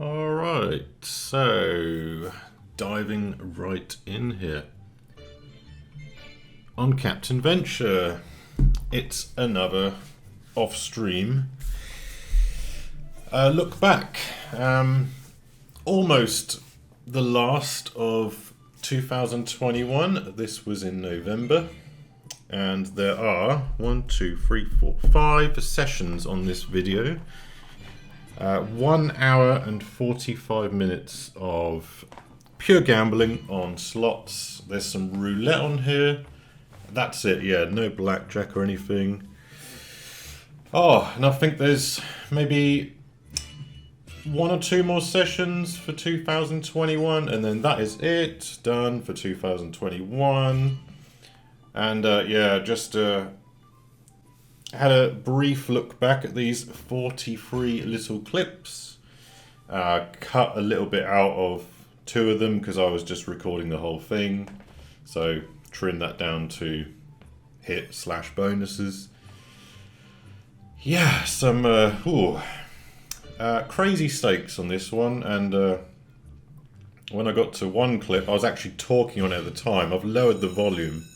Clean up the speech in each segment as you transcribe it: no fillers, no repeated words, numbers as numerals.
Alright, so diving right in here. On Captain Venture, it's another off-stream look back. Almost the last of 2021. This was in November. And there are 5 sessions on this video. 1 hour and 45 minutes of pure gambling on slots. There's some roulette on here. That's it, yeah, no blackjack or anything. Oh, and I think there's maybe 1 or 2 more sessions for 2021, and then that is it, done for 2021. And yeah, just had a brief look back at these 43 little clips. Cut a little bit out of 2 of them because I was just recording the whole thing. So trim that down to hit/bonuses. Yeah, some crazy stakes on this one. And when I got to one clip, I was actually talking on it at the time. I've lowered the volume.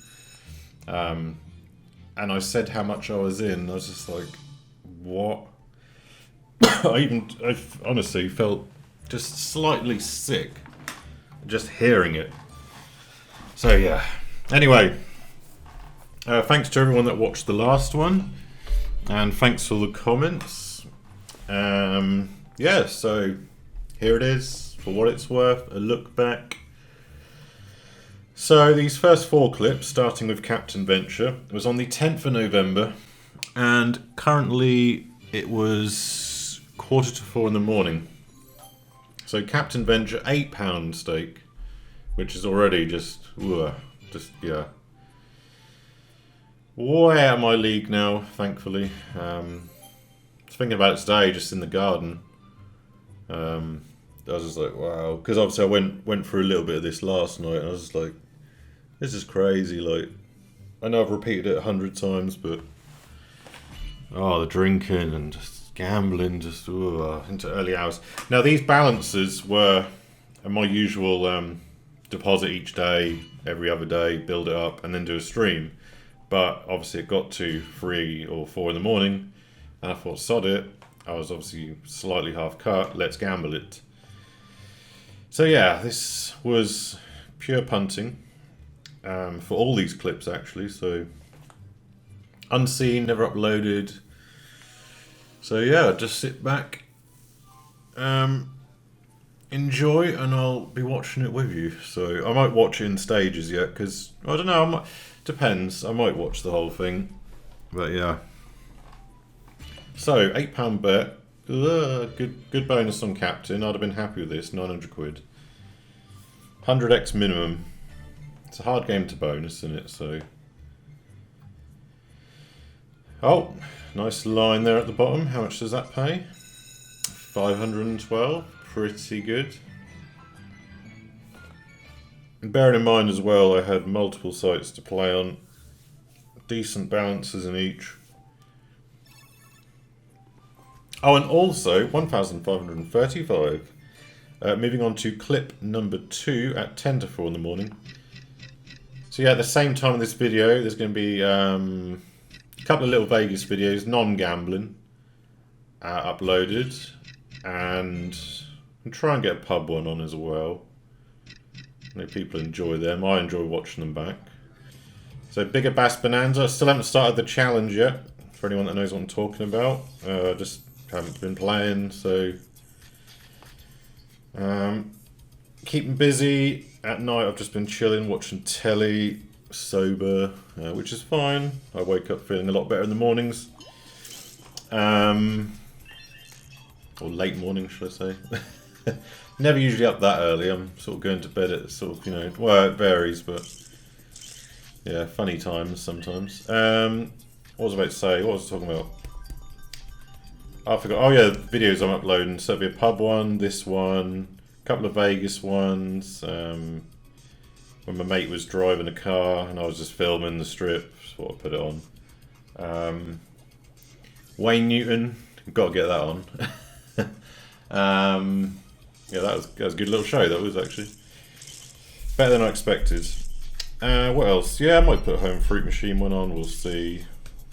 And I said how much I was in. I was just like, what? I honestly felt just slightly sick just hearing it. So yeah. Anyway, thanks to everyone that watched the last one, and thanks for the comments. Yeah, so here it is, for what it's worth, a look back. So these first 4 clips, starting with Captain Venture, was on the 10th of November, and currently it was 3:45 in the morning. So Captain Venture, £8 stake, which is already just yeah, way out of my league now, thankfully. I was thinking about it today, just in the garden. I was just like, wow, because obviously I went through a little bit of this last night, and I was just like, this is crazy. Like, I know I've repeated it 100 times, but the drinking and just gambling, just into early hours. Now these balances were my usual deposit each day, every other day, build it up, and then do a stream. But obviously it got to 3 or 4 in the morning, and I thought, sod it. I was obviously slightly half cut. Let's gamble it. So yeah, this was pure punting. For all these clips actually, so unseen, never uploaded. So yeah, just sit back, enjoy, and I'll be watching it with you. So I might watch it in stages yet, because I don't know, depends, I might watch the whole thing, but yeah. So £8 bet, good bonus on Captain. I'd have been happy with this, 900 quid, 100x minimum. It's a hard game to bonus, isn't it? So, oh, nice line there at the bottom. How much does that pay? 512, pretty good. And bearing in mind as well, I had multiple sites to play on, decent balances in each. Oh, and also 1,535. Moving on to clip number 2 at 10 to 4 in the morning. So yeah, at the same time in this video, there's going to be a couple of little Vegas videos, non-gambling, uploaded, and I'll try and get a pub one on as well. I know people enjoy them. I enjoy watching them back. So Bigger Bass Bonanza. I still haven't started the challenge yet, for anyone that knows what I'm talking about. Just haven't been playing, so keeping busy. At night I've just been chilling, watching telly, sober, which is fine. I wake up feeling a lot better in the mornings. Or late morning, should I say. Never usually up that early. I'm sort of going to bed at sort of, well, it varies, but yeah, funny times sometimes. What was I about to say? What was I talking about? I forgot. Oh yeah, the videos I'm uploading. So it'll be a pub one, this one, a couple of Vegas ones. When my mate was driving a car and I was just filming the strip, just thought I'd put it on. Wayne Newton, got to get that on. Yeah, that was a good little show. That was actually better than I expected. What else? Yeah, I might put Home Fruit Machine one on. We'll see.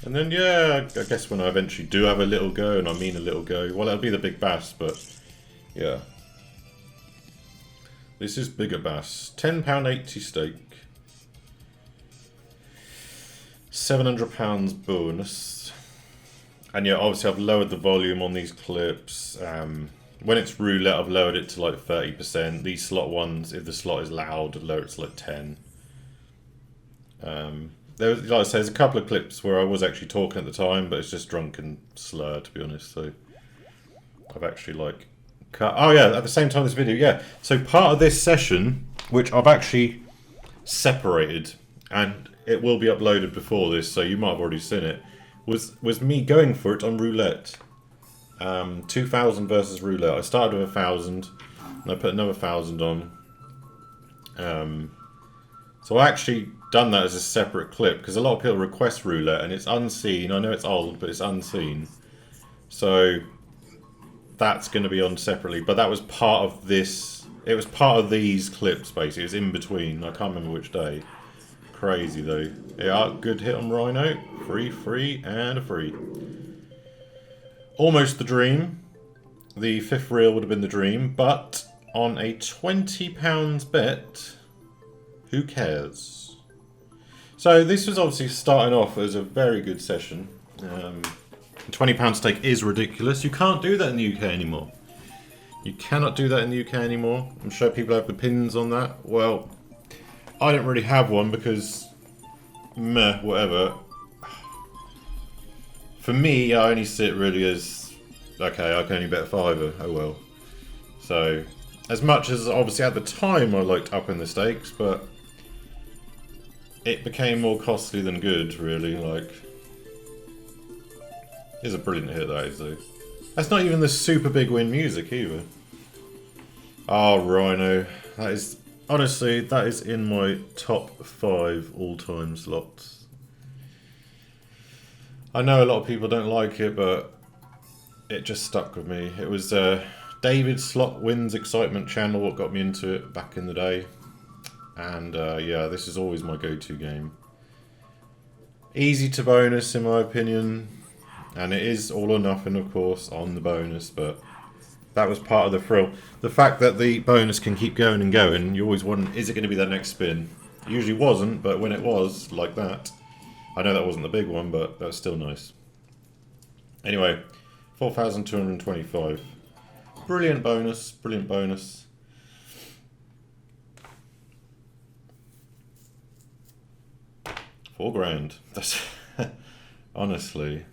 And then yeah, I guess when I eventually do have a little go, and I mean a little go, well, it'll be the big bass, but yeah. This is bigger bass. £10.80 stake. £700 bonus. And yeah, obviously I've lowered the volume on these clips. When it's roulette, I've lowered it to like 30%. These slot ones, if the slot is loud, I'd lower it to like 10. There was, like I say, there's a couple of clips where I was actually talking at the time, but it's just drunk and slurred, to be honest. So I've actually like cut. Oh yeah, at the same time this video, yeah. So part of this session, which I've actually separated, and it will be uploaded before this, so you might have already seen it, was me going for it on roulette. 2,000 versus roulette. I started with 1,000, and I put another 1,000 on. So I actually done that as a separate clip because a lot of people request roulette and it's unseen. I know it's old, but it's unseen. So that's going to be on separately. But that was part of this. It was part of these clips basically. It was in between. I can't remember which day. Crazy though. Yeah, good hit on Rhino. Free, and a free. Almost the dream. The fifth reel would have been the dream, but on a £20 bet, who cares? So this was obviously starting off as a very good session. £20 stake is ridiculous. You can't do that in the UK anymore. You cannot do that in the UK anymore. I'm sure people have opinions on that. Well, I don't really have one because, meh, whatever. For me, I only see it really as, okay, I can only bet a fiver, oh well. So, as much as obviously at the time I liked upping the stakes, but it became more costly than good, really. Like, it's a brilliant hit, that is, though. That's not even the super big win music either. Oh, Rhino. That is, honestly, that is in my top 5 all-time slots. I know a lot of people don't like it, but it just stuck with me. It was David's Slot Wins Excitement channel what got me into it back in the day. And yeah, this is always my go-to game. Easy to bonus in my opinion. And it is all or nothing, of course, on the bonus, but that was part of the thrill. The fact that the bonus can keep going and going, you always wonder, is it going to be the next spin? It usually wasn't, but when it was, like that, I know that wasn't the big one, but that was still nice. Anyway, 4,225. Brilliant bonus, brilliant bonus. £4,000. That's honestly.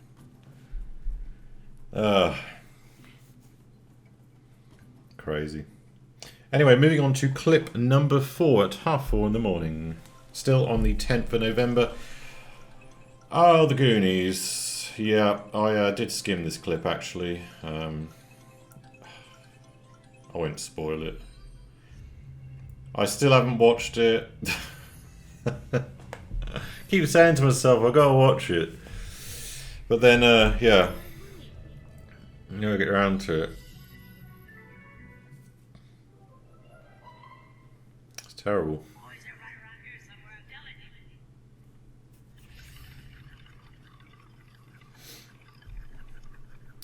Crazy. Anyway, moving on to clip number 4 at 4:30 in the morning. Still on the 10th of November. Oh, the Goonies. Yeah, I did skim this clip actually. I won't spoil it. I still haven't watched it. Keep saying to myself, I gotta watch it. But then, yeah. I'm gonna get around to it. It's terrible.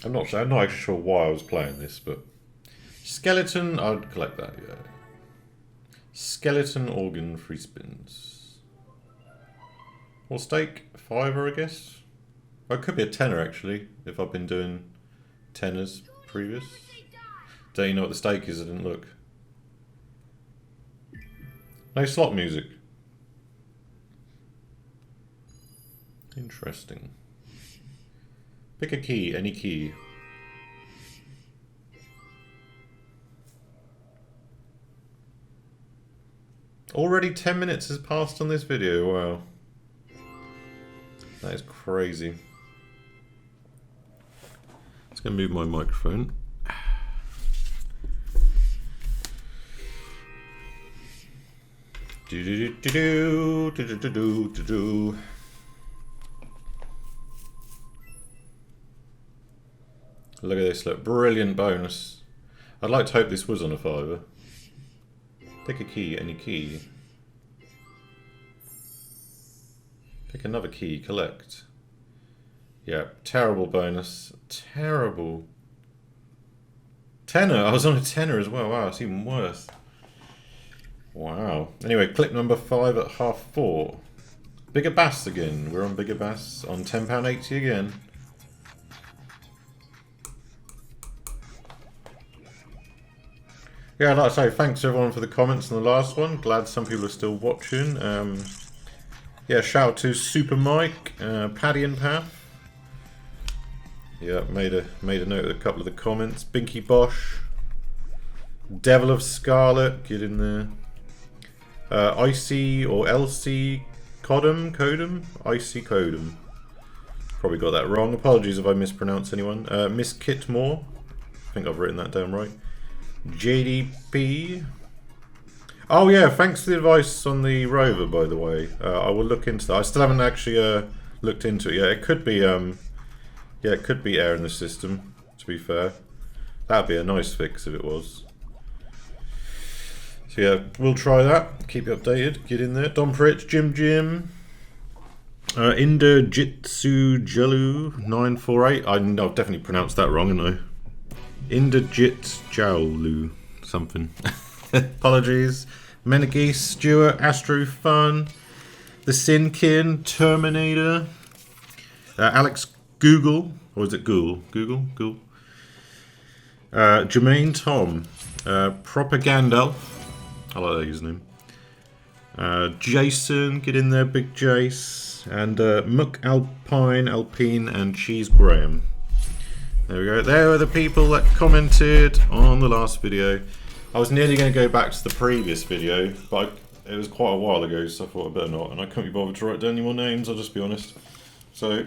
I'm not actually sure why I was playing this, but skeleton, I'd collect that, yeah. Skeleton organ free spins. Or stake, £5, I guess. Well, it could be a tenner actually, if I've been doing tenors previous. Don't you know what the stake is? I didn't look. No slot music. Interesting. Pick a key, any key. Already 10 minutes has passed on this video, wow. That is crazy. Just gonna move my microphone. Do do do do do do do do do do. Look at this, look, brilliant bonus. I'd like to hope this was on a fiver. Pick a key, any key. Pick another key, collect. Yeah, terrible bonus. Terrible. Tenner, I was on a tenner as well. Wow, it's even worse. Wow. Anyway, clip number 5 at 4:30. Bigger Bass again. We're on Bigger Bass on £10.80 again. Yeah, I'd like to say thanks everyone for the comments on the last one. Glad some people are still watching. Yeah, shout out to Super Mike, Paddy and Path. Yeah, made a note of a couple of the comments. Binky Bosch, Devil of Scarlet, get in there. Icy or LC Codum, Icy Codum. Probably got that wrong. Apologies if I mispronounce anyone. Miss Kitmore, I think I've written that down right. JDP. Oh yeah, thanks for the advice on the rover, by the way. I will look into that. I still haven't actually looked into it yet. It could be it could be air in the system, to be fair. That'd be a nice fix if it was. So yeah, we'll try that. Keep you updated. Get in there. Dom Pritch, Jim. Inder Jitsu Jelu 948. I've definitely pronounced that wrong, haven't I? Inderjit Jowlu something. Apologies. Menegis, Stewart, Astro Fun, The Sinkin, Terminator, Alex Google, or is it Google? Google. Jermaine Tom, Propaganda, I like that username. Jason, get in there, Big Jace, and Muck Alpine, and Cheese Graham. There we go. There are the people that commented on the last video. I was nearly going to go back to the previous video, but it was quite a while ago, so I thought I better not. And I couldn't be bothered to write down any more names, I'll just be honest. So,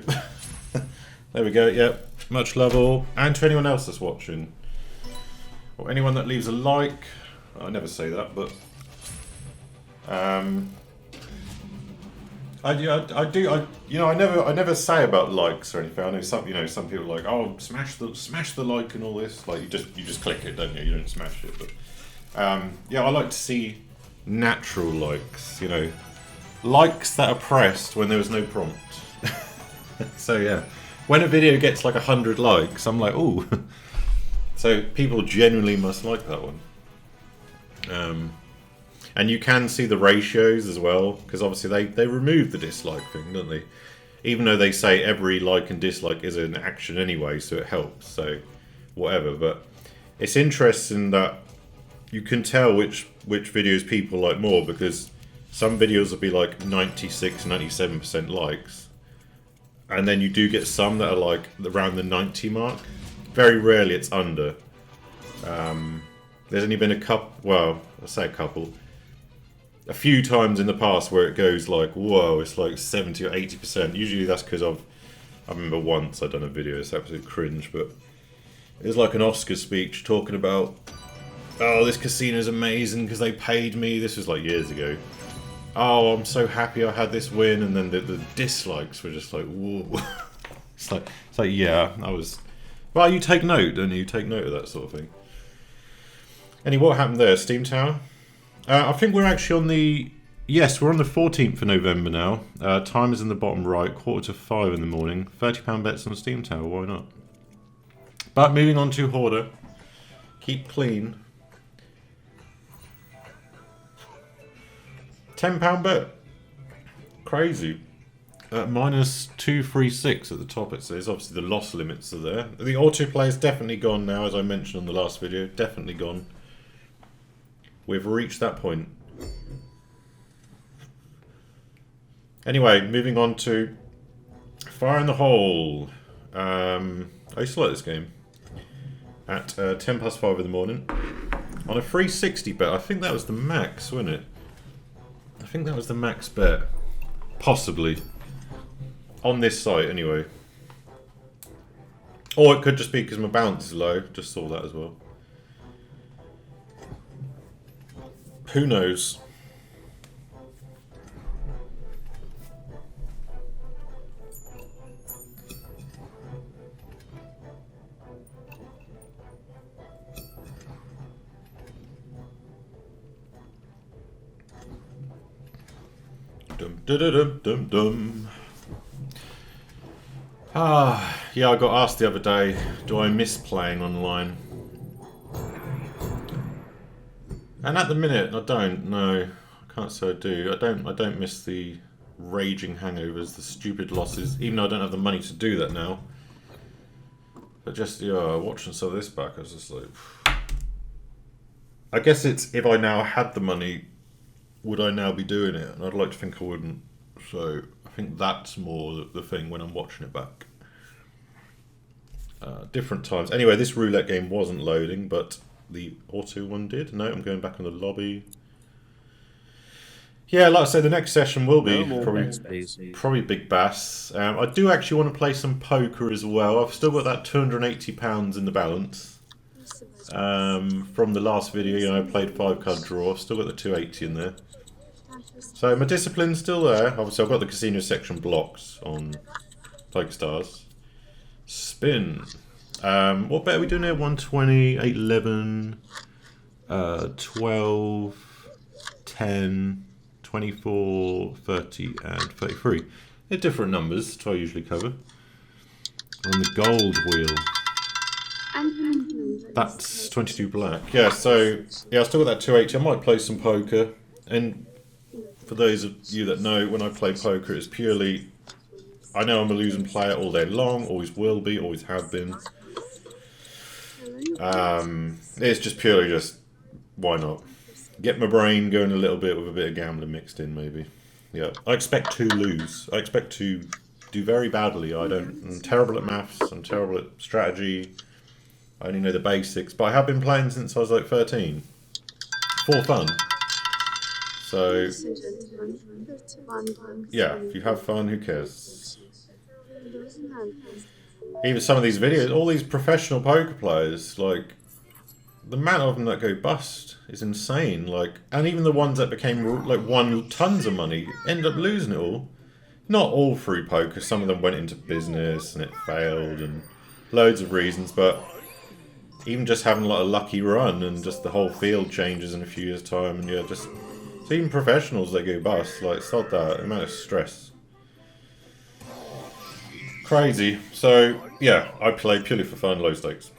there we go. Yep. Much love all. And to anyone else that's watching. Or anyone that leaves a like. I never say that, but... I never say about likes or anything. I know some people are like, oh, smash the like and all this. Like you just click it, don't you? You don't smash it. But yeah, I like to see natural likes. Likes that are pressed when there was no prompt. So yeah, when a video gets like 100 likes, I'm like, ooh. So people genuinely must like that one. And you can see the ratios as well, because obviously they remove the dislike thing, don't they? Even though they say every like and dislike is an action anyway, so it helps, so whatever. But it's interesting that you can tell which videos people like more, because some videos will be like 96, 97% likes. And then you do get some that are like around the 90 mark. Very rarely it's under. There's only been a couple, well, I'll say a couple. A few times in the past where it goes like, whoa, it's like 70 or 80%. Usually that's because I remember once I'd done a video, it's absolute cringe, but it was like an Oscar speech talking about, oh, this casino's amazing because they paid me. This was like years ago. Oh, I'm so happy I had this win, and then the dislikes were just like, whoa. It's like, yeah, well, you take note, don't you? You take note of that sort of thing. Anyway, what happened there? Steam Tower? I think we're actually on the... Yes, we're on the 14th of November now. Time is in the bottom right, 4:45 in the morning. £30 bets on Steam Tower, why not? But moving on to Hoarder. Keep clean. £10 bet. Crazy. Minus 236 at the top it says. Obviously the loss limits are there. The autoplay is definitely gone now, as I mentioned on the last video. Definitely gone. We've reached that point. Anyway, moving on to Fire in the Hole. I used to like this game. At 5:10 in the morning. On a 360 bet. I think that was the max, wasn't it? I think that was the max bet. Possibly. On this site, anyway. Or it could just be because my balance is low. Just saw that as well. Who knows? Dum dum dum dum dum. Yeah, I got asked the other day, do I miss playing online? And at the minute, I don't. No, I can't say I do. I don't miss the raging hangovers, the stupid losses. Even though I don't have the money to do that now. But just watching some of this back, I was just like, I guess it's if I now had the money, would I now be doing it? And I'd like to think I wouldn't. So I think that's more the thing when I'm watching it back. Different times. Anyway, this roulette game wasn't loading, but the auto one did. No, I'm going back in the lobby. Yeah, like I said, the next session will be probably Big Bass. I do actually want to play some poker as well. I've still got that £280 in the balance. From the last video, I played 5-card draw. I've still got the 280 in there. So my discipline's still there. Obviously, I've got the casino section blocked on PokerStars. Spin. What bet are we doing here? 120, 811, 12, 10, 24, 30, and 33. They're different numbers to I usually cover. On the gold wheel. That's 22 black. Yeah, so yeah, I still got that 280. I might play some poker. And for those of you that know, when I play poker, it's purely, I know I'm a losing player all day long, always will be, always have been. It's just purely just, why not? Get my brain going a little bit with a bit of gambling mixed in, maybe. Yeah, I expect to lose. I expect to do very badly. I'm terrible at maths, I'm terrible at strategy. I only know the basics, but I have been playing since I was like 13. For fun. So, yeah, if you have fun, who cares? Even some of these videos, all these professional poker players, like, the amount of them that go bust is insane. Like, and even the ones that became, like, won tons of money, end up losing it all. Not all through poker, some of them went into business and it failed and loads of reasons, but even just having like a lucky run and just the whole field changes in a few years' time, and yeah, just so even professionals that go bust, like sod that, the amount of stress. Crazy. So yeah, I play purely for fun, low stakes.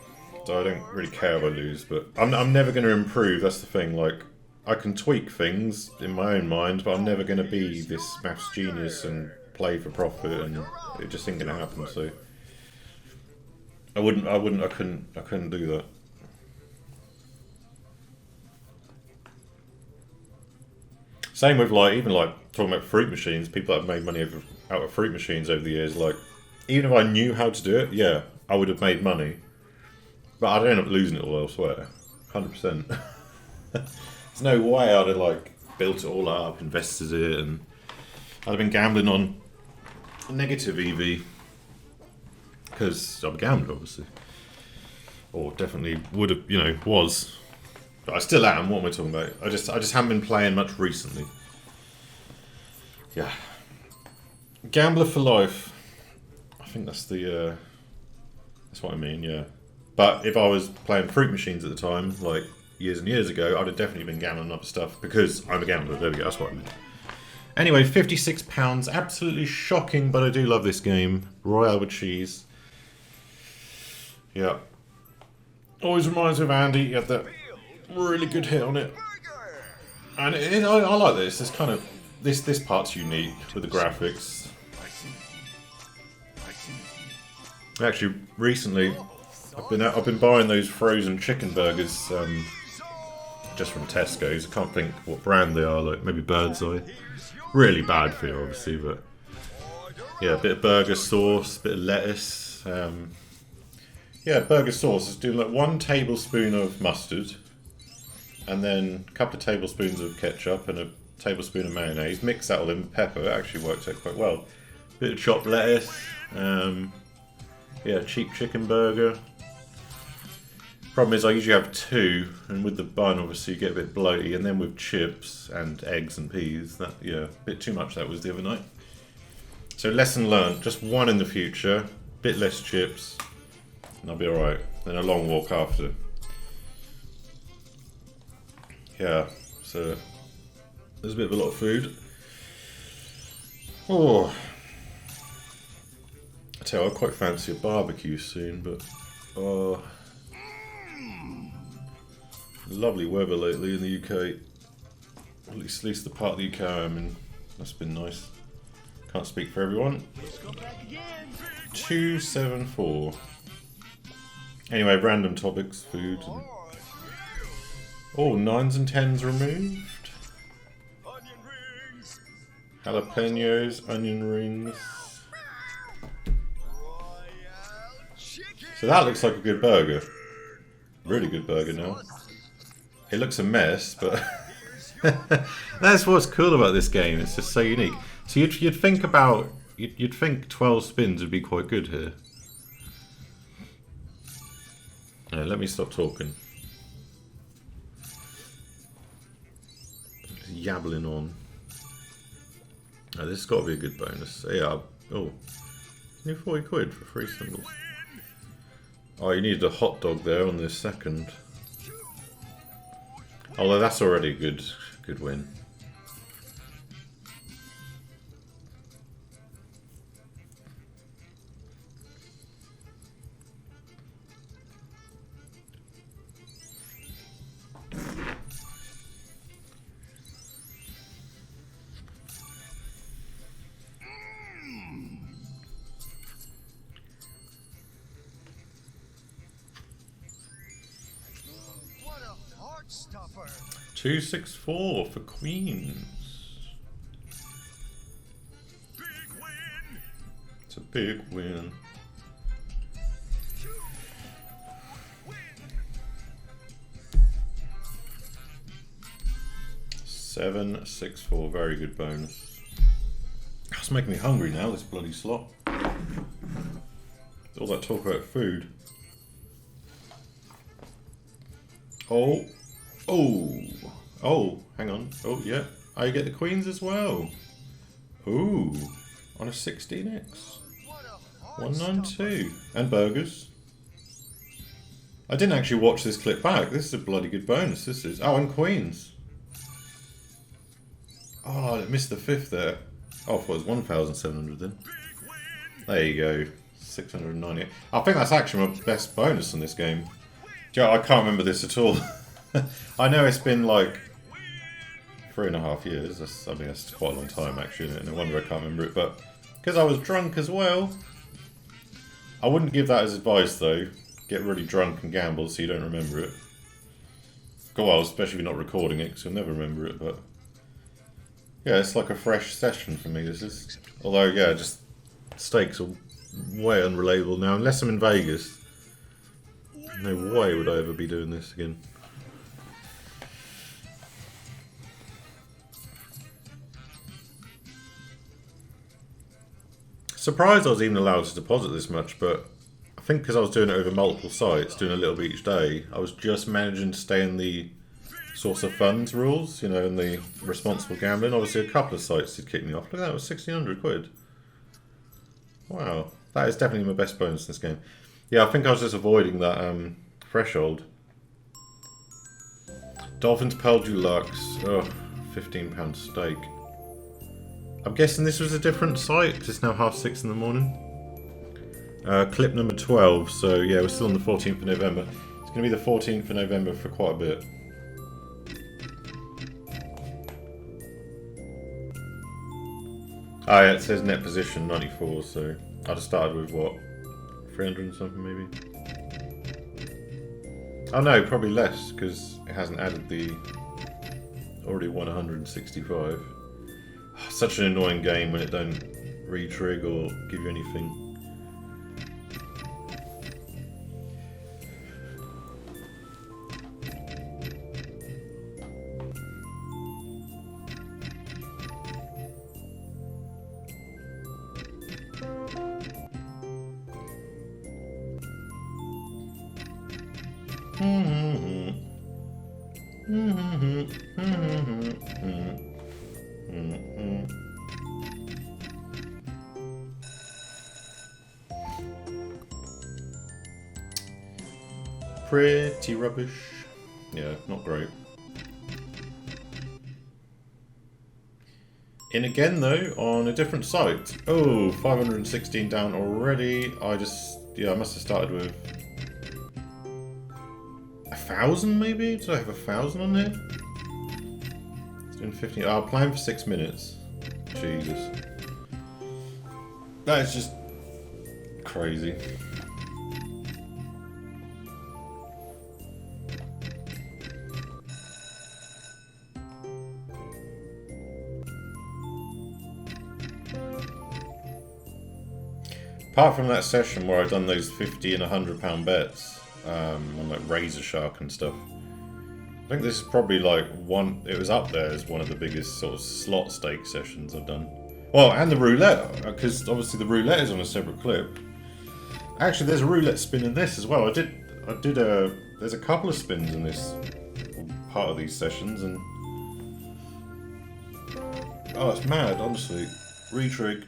So I don't really care if I lose, but I'm never going to improve. That's the thing. Like I can tweak things in my own mind, but I'm never going to be this maths genius and play for profit, and it just ain't going to happen. So. I couldn't do that. Same with like, even like talking about fruit machines, people that have made money out of fruit machines over the years, like, even if I knew how to do it, yeah, I would have made money. But I'd end up losing it all elsewhere. 100%. There's no way I'd have like built it all up, invested it, and I'd have been gambling on negative EV. Because I'm a gambler, obviously. Or definitely would have, was. But I still am, what am I talking about? I just haven't been playing much recently. Yeah. Gambler for life. I think that's the, that's what I mean, yeah. But if I was playing fruit machines at the time, like years and years ago, I'd have definitely been gambling other stuff because I'm a gambler. There we go, that's what I mean. Anyway, £56, absolutely shocking, but I do love this game. Royale with cheese. Yeah. Always reminds me of Andy. He had that really good hit on it. And I like this. It's kind of this part's unique with the graphics. Actually, recently I've been buying those frozen chicken burgers just from Tesco's. I can't think what brand they are. Like maybe Bird's Eye. Really bad for you, obviously, but yeah, a bit of burger sauce, a bit of lettuce. Yeah, burger sauce. Let's do like 1 tablespoon of mustard, and then a couple of tablespoons of ketchup and a tablespoon of mayonnaise. Mix that all in with pepper. It actually works out quite well. Bit of chopped lettuce. Yeah, cheap chicken burger. Problem is I usually have 2, and with the bun obviously you get a bit bloaty, and then with chips and eggs and peas, that, yeah, a bit too much that was the other night. So lesson learned, just 1 in the future, bit less chips, and I'll be alright. Then a long walk after. Yeah, so there's a bit of a lot of food. Oh, I tell you, I quite fancy a barbecue soon, but lovely weather lately in the UK. At least the part of the UK I'm in. That's been nice. Can't speak for everyone. 274. Anyway, random topics, food. And... oh, 9s and 10s removed. Jalapenos, onion rings. So that looks like a good burger. Really good burger now. It looks a mess, but that's what's cool about this game. It's just so unique. So you'd think about you'd think 12 spins would be quite good here. Yeah, let me stop talking. Just yabbling on. Oh, this has got to be a good bonus. Yeah. Oh, new 40 quid for 3 symbols. Oh, you needed a hot dog there on this second. Although that's already a good win. What a heart stopper! 264 for queens. Big win! It's a big win. Win! 764, very good bonus. It's making me hungry now, this bloody slot. All that talk about food. Oh, hang on. Oh, yeah, I get the queens as well. Ooh, on a 16x. 192. And burgers. I didn't actually watch this clip back. This is a bloody good bonus, this is. Oh, and queens. Oh, I missed the 5th there. Oh, I thought it was 1,700 then. There you go. 690. I think that's actually my best bonus in this game. Joe, I can't remember this at all. I know it's been like 3.5 years. I mean, that's quite a long time actually, and no wonder I can't remember it. But because I was drunk as well, I wouldn't give that as advice though. Get really drunk and gamble so you don't remember it. Well, especially if you're not recording it, because you'll never remember it. But yeah, it's like a fresh session for me. This is, although yeah, just stakes are way unreliable now. Unless I'm in Vegas, no way would I ever be doing this again. Surprised I was even allowed to deposit this much, but I think because I was doing it over multiple sites, doing a little bit each day, I was just managing to stay in the source of funds rules, you know, and the responsible gambling. Obviously a couple of sites did kick me off. Look at that, it was 1,600 quid. Wow, that is definitely my best bonus in this game. Yeah, I think I was just avoiding that threshold. Dolphins Pearl Deluxe. Oh, £15 steak. I'm guessing this was a different site because it's now 6:30 in the morning. Clip number 12. So yeah, we're still on the 14th of November. It's going to be the 14th of November for quite a bit. Ah, yeah, it says net position 94. So I just started with what, 300 and something maybe. Oh no, probably less because it hasn't added the already won 165. Such an annoying game when it don't re-trig or give you anything. Pretty rubbish. Yeah, not great. In again though, on a different site. Oh, 516 down already. I must have started with 1,000 maybe? Did I have 1,000 on here? It's doing 15. Oh, playing for 6 minutes. Jesus. That is just crazy. Apart from that session where I've done those 50 and £100 bets on like Razor Shark and stuff, I think this is probably like it was up there as one of the biggest sort of slot stake sessions I've done. Well, and the roulette, because obviously the roulette is on a separate clip. Actually, there's a roulette spin in this as well. There's a couple of spins in this part of these sessions, and oh, it's mad, honestly. Retrig.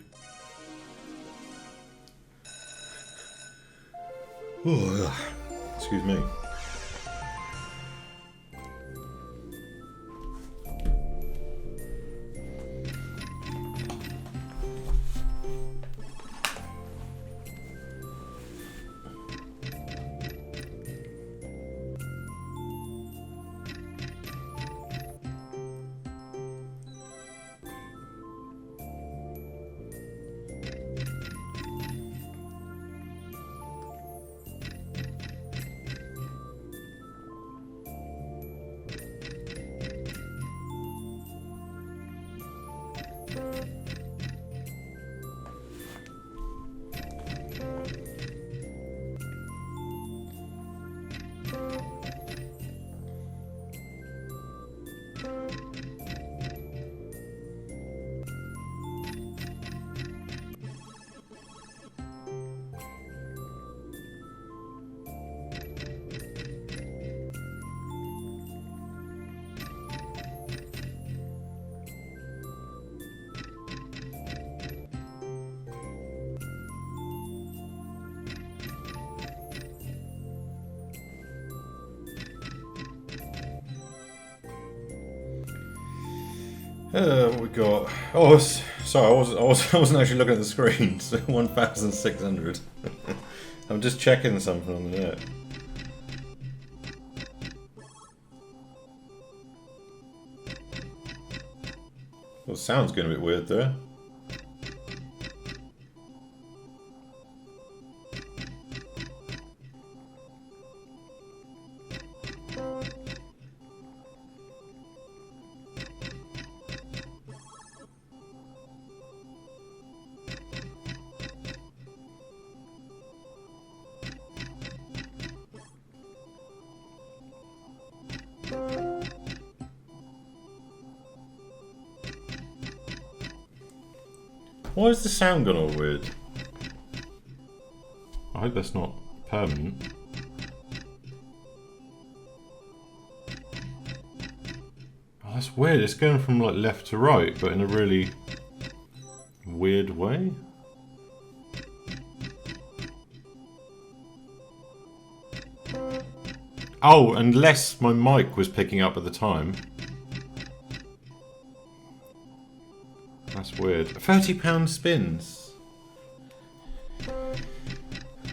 Ooh, excuse me. What we got? Oh, sorry, I wasn't actually looking at the screen. So 1,600. I'm just checking something on the net. Well, it sounds getting a bit weird there. Why is the sound gone all weird? I hope that's not permanent. Oh, that's weird. It's going from like left to right, but in a really weird way. Oh, unless my mic was picking up at the time. That's weird. £30 spins.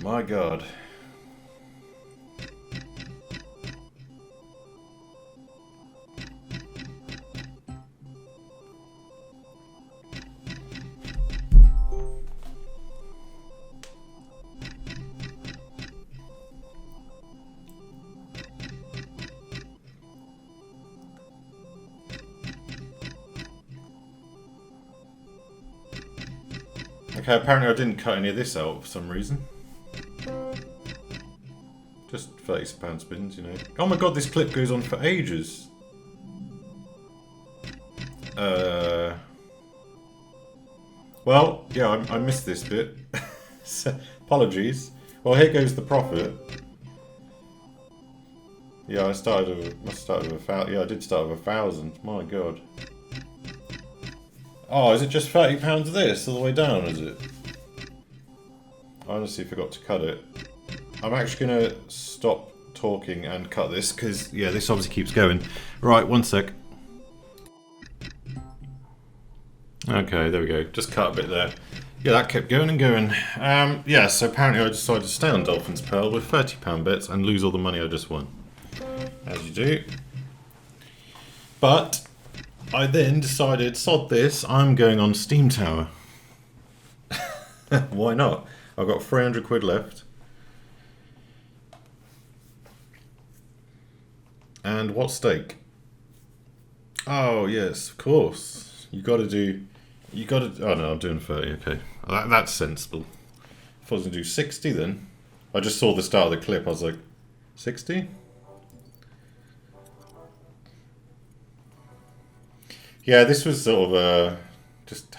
My God. Okay, apparently I didn't cut any of this out for some reason. Just £30 spins, you know. Oh my God, this clip goes on for ages. Well, yeah, I missed this bit. So, apologies. Well, here goes the profit. Yeah, I must have started with 1,000. Yeah, I did start with 1,000. My God. Oh, is it just £30 of this all the way down, is it? I honestly forgot to cut it. I'm actually going to stop talking and cut this, because, yeah, this obviously keeps going. Right, one sec. Okay, there we go. Just cut a bit there. Yeah, that kept going and going. Yeah, so apparently I decided to stay on Dolphin's Pearl with £30 bets and lose all the money I just won. As you do. But I then decided, sod this, I'm going on Steam Tower. Why not? I've got 300 quid left. And what stake? Oh, yes, of course. You gotta do... Oh no, I'm doing 30, okay. That's sensible. If I was going to do 60 then. I just saw the start of the clip, I was like, 60? Yeah, this was sort of just...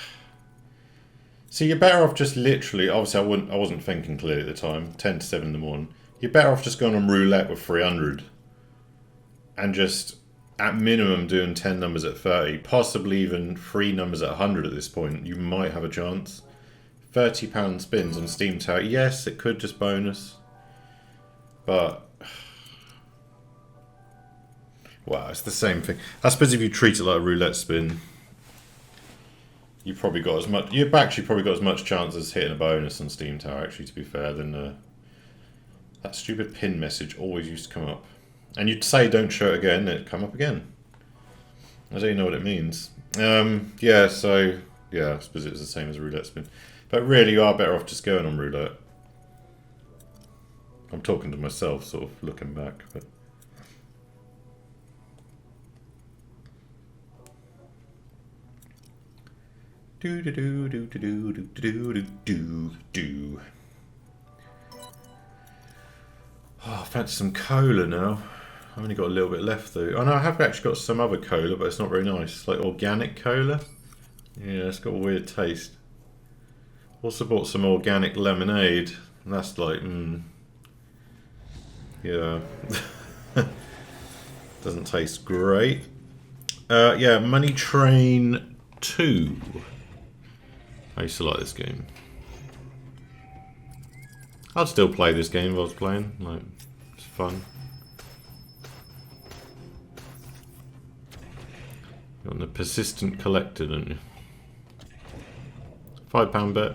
See, you're better off just literally... Obviously, I wasn't thinking clearly at the time. 10 to 7 in the morning. You're better off just going on roulette with 300. And just, at minimum, doing 10 numbers at 30. Possibly even 3 numbers at 100 at this point. You might have a chance. £30 spins on Steam Tower. Yes, it could just bonus. But... Wow, it's the same thing. I suppose if you treat it like a roulette spin, you probably got as much. You've actually probably got as much chance as hitting a bonus on Steam Tower. Actually, to be fair, than that stupid pin message always used to come up. And you'd say don't show it again, and it'd come up again. I don't even know what it means. Yeah, so yeah, I suppose it's the same as a roulette spin. But really, you are better off just going on roulette. I'm talking to myself, sort of looking back, but. Do do do do do do do do do do. Oh, I fancy some cola now. I've only got a little bit left though. Oh no, I have actually got some other cola, but it's not very nice. It's like organic cola. Yeah, it's got a weird taste. Also bought some organic lemonade. And that's like, yeah. Doesn't taste great. Yeah, Money Train 2. I used to like this game. I'd still play this game if I was playing. Like, it's fun. You're on the persistent collector, don't you? £5 bet.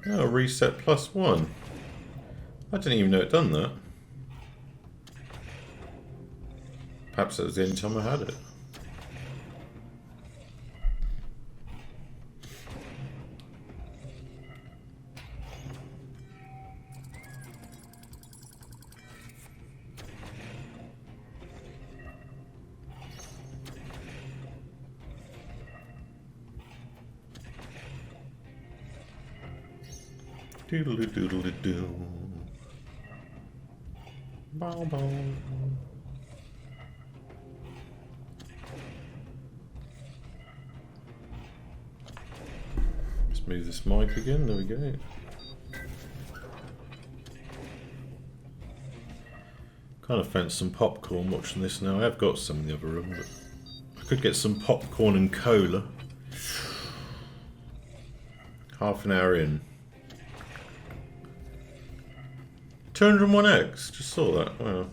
Oh, reset +1. I didn't even know it done that. Perhaps that was the only time I had it. Doodle doodle doo. Bow bow. Let's move this mic again. There we go. Kind of fancy some popcorn watching this now. I have got some in the other room, but I could get some popcorn and cola. Half an hour in. 201x, just saw that, wow.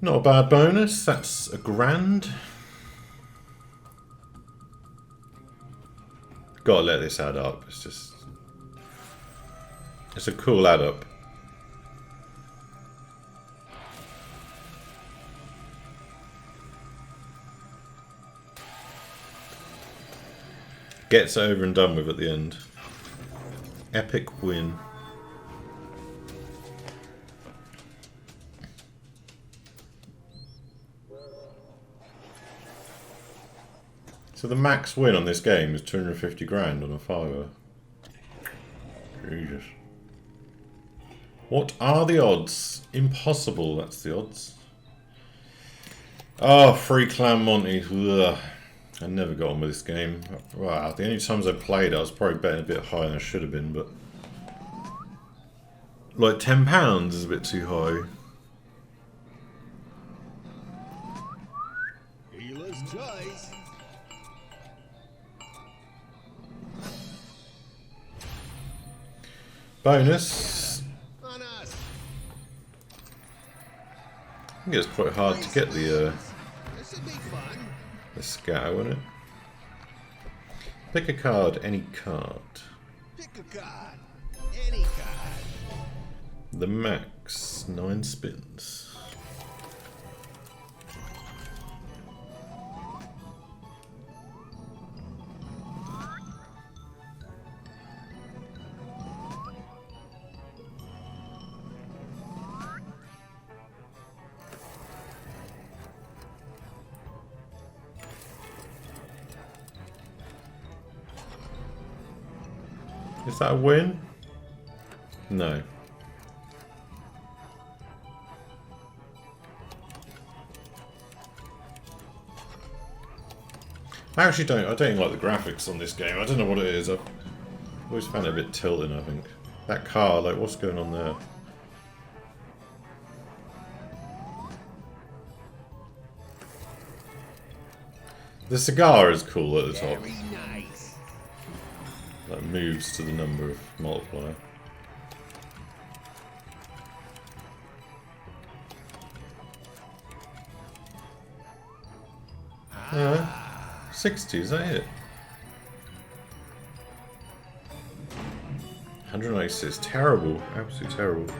Not a bad bonus, that's a grand. Gotta let this add up, it's just... It's a cool add up. Gets over and done with at the end. Epic win. So the max win on this game is 250 grand on a fiver. Jesus. What are the odds? Impossible, that's the odds. Oh, free Clan Monty. Ugh. I never got on with this game. Wow, the only times I played it, I was probably betting a bit higher than I should have been, but... Like, £10 is a bit too high. Bonus. On us. I think it's quite hard to get the This will be fun. scatter, wouldn't it? Pick a card, any card. Pick a card. Any card. The max, 9 spins. Is that a win? No. I actually don't. I don't even like the graphics on this game. I don't know what it is. I've always found it a bit tilting, I think. That car, like, what's going on there? The cigar is cool at the top. Very nice. That moves to the number of multiplier. 60, is that it? 196, terrible, absolutely terrible.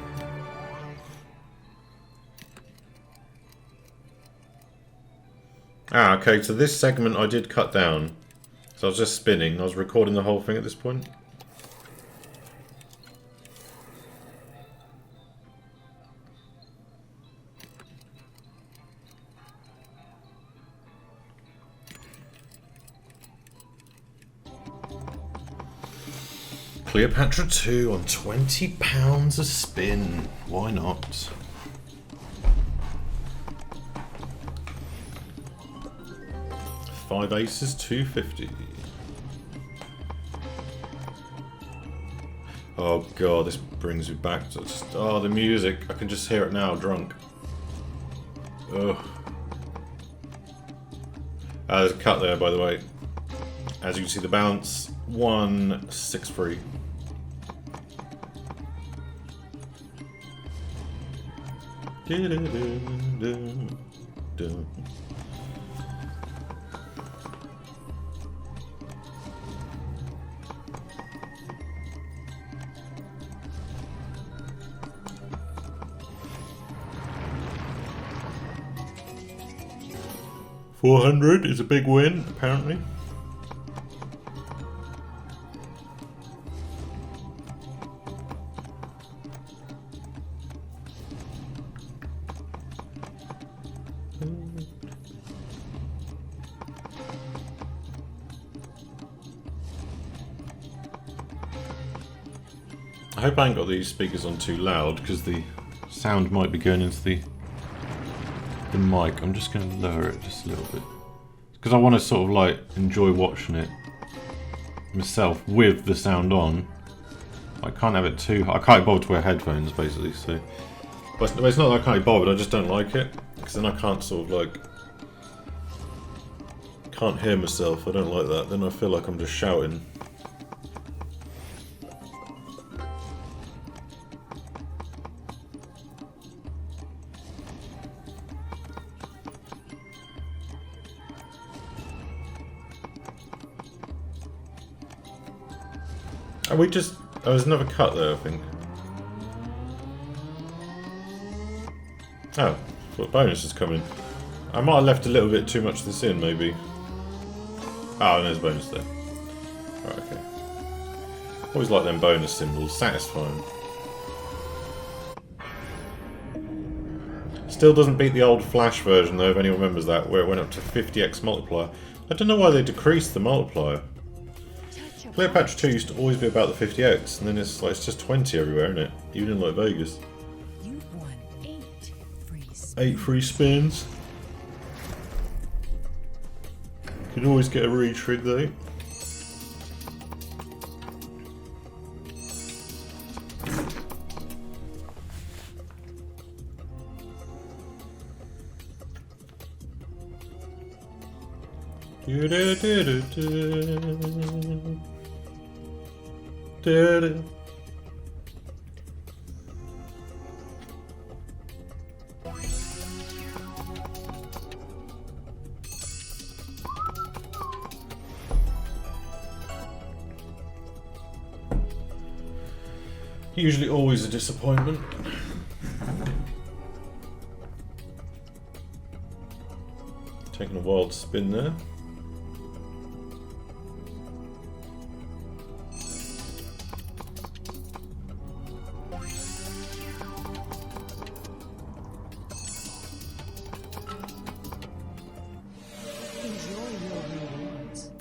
Ah, okay, so this segment I did cut down. So I was just spinning, I was recording the whole thing at this point. Cleopatra 2 on £20 a spin. Why not? Five aces, 250. Oh god, this brings me back to just, oh, the music. I can just hear it now, drunk. Ugh. There's a cut there, by the way. As you can see, the bounce 163. $400 is a big win, apparently. I hope I ain't got these speakers on too loud because the sound might be going into the mic. I'm just going to lower it just a little bit because I want to sort of like enjoy watching it myself with the sound on. I can't have it too. I can't bother to wear headphones basically. So, but it's not that I can't be bothered. I just don't like it because then I can't sort of like can't hear myself. I don't like that. Then I feel like I'm just shouting. And we just... Oh, there's another cut there, I think. Oh, what bonus is coming? I might have left a little bit too much of this in, maybe. Oh, and there's bonus there. Right, okay. Always like them bonus symbols, satisfying. Still doesn't beat the old Flash version, though, if anyone remembers that, where it went up to 50x multiplier. I don't know why they decreased the multiplier. Cleopatra 2 used to always be about the 50x, and then it's like it's just 20 everywhere, isn't it? Even in like Vegas. You've won 8 free spins. 8 free spins. You can always get a retrig though. Usually always a disappointment. Taking a wild spin there.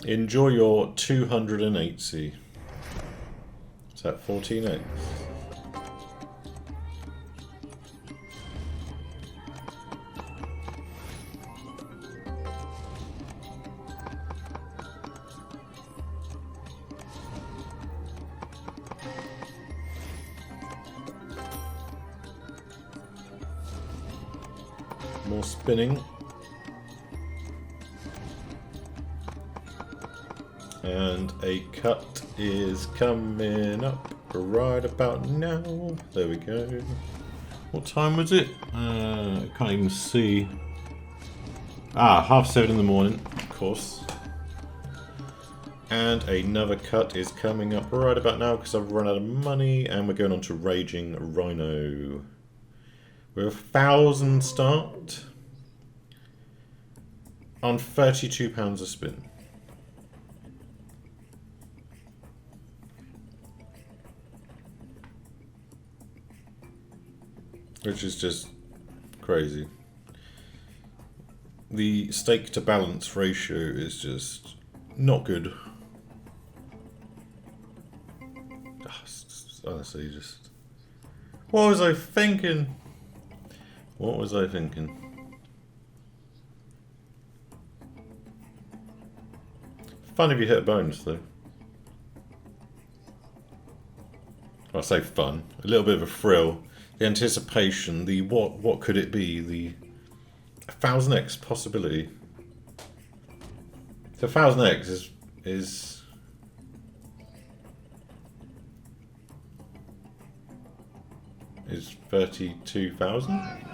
Enjoy your 280. Is that 14x? More spinning. And a cut is coming up right about now. There we go. What time was it? I can't even see. 7:30 in the morning, of course. And another cut is coming up right about now because I've run out of money, and we're going on to Raging Rhino. We're 1,000 start on £32 a spin. Which is just crazy. The stake to balance ratio is just not good. Honestly, just... What was I thinking? What was I thinking? Fun if you hit a bonus, though. I say fun. A little bit of a thrill. The anticipation, the what could it be? The 1000x possibility. So 1000x is 32,000.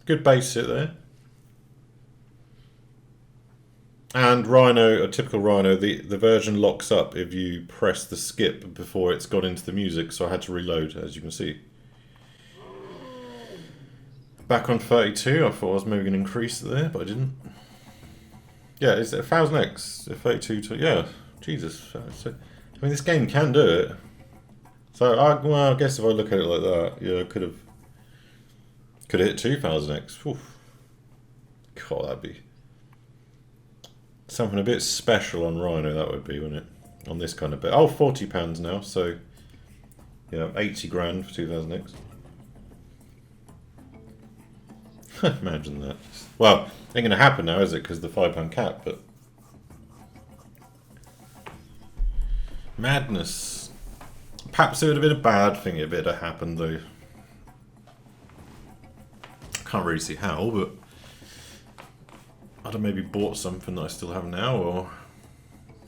Good base hit there. And Rhino, a typical Rhino, the version locks up if you press the skip before it's got into the music, so I had to reload, as you can see. Back on 32, I thought I was maybe going to increase it there, but I didn't. Yeah, it's 1000x, 32, yeah, Jesus. So, I mean, this game can do it. So, I guess if I look at it like that, yeah, I could have hit 2000x. Oof. God, that'd be... something a bit special on Rhino, that would be, wouldn't it? On this kind of bet. Oh, £40 now, so yeah, 80 grand for 2000x. Imagine that. Well, ain't going to happen now, is it? Because the £5 cap, but madness. Perhaps it would have been a bad thing if it had happened, though. Can't really see how, but I'd have maybe bought something that I still have now, or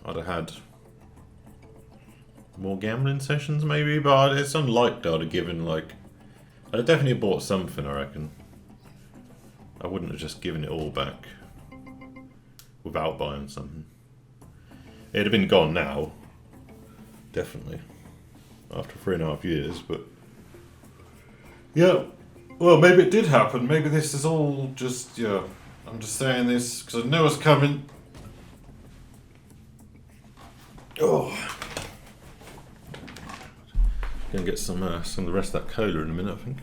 I'd have had more gambling sessions maybe, but it's unlikely I'd have given, like... I'd have definitely bought something, I reckon. I wouldn't have just given it all back without buying something. It'd have been gone now. Definitely. After 3.5 years, but... yeah, well, maybe it did happen. Maybe this is all just, yeah... I'm just saying this because I know it's coming. Oh, gonna get some of the rest of that cola in a minute, I think.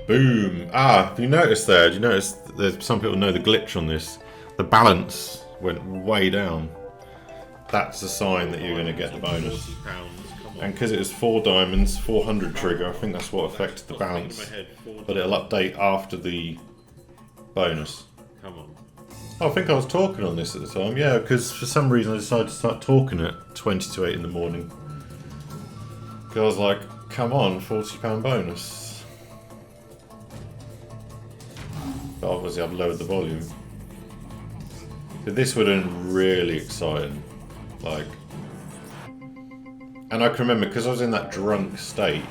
Boom! Ah, have you noticed there? Do you notice there's some people know the glitch on this? The balance went way down. That's a sign that you're going to get the bonus. And because it was 4 diamonds, 400 trigger, I think that's what affected the balance. But it'll update after the bonus. Come on. I think I was talking on this at the time, yeah, because for some reason I decided to start talking at 20 to 8 in the morning. Because I was like, come on, £40 bonus. But obviously I've lowered the volume. But this would have been really exciting. Like, and I can remember, because I was in that drunk state,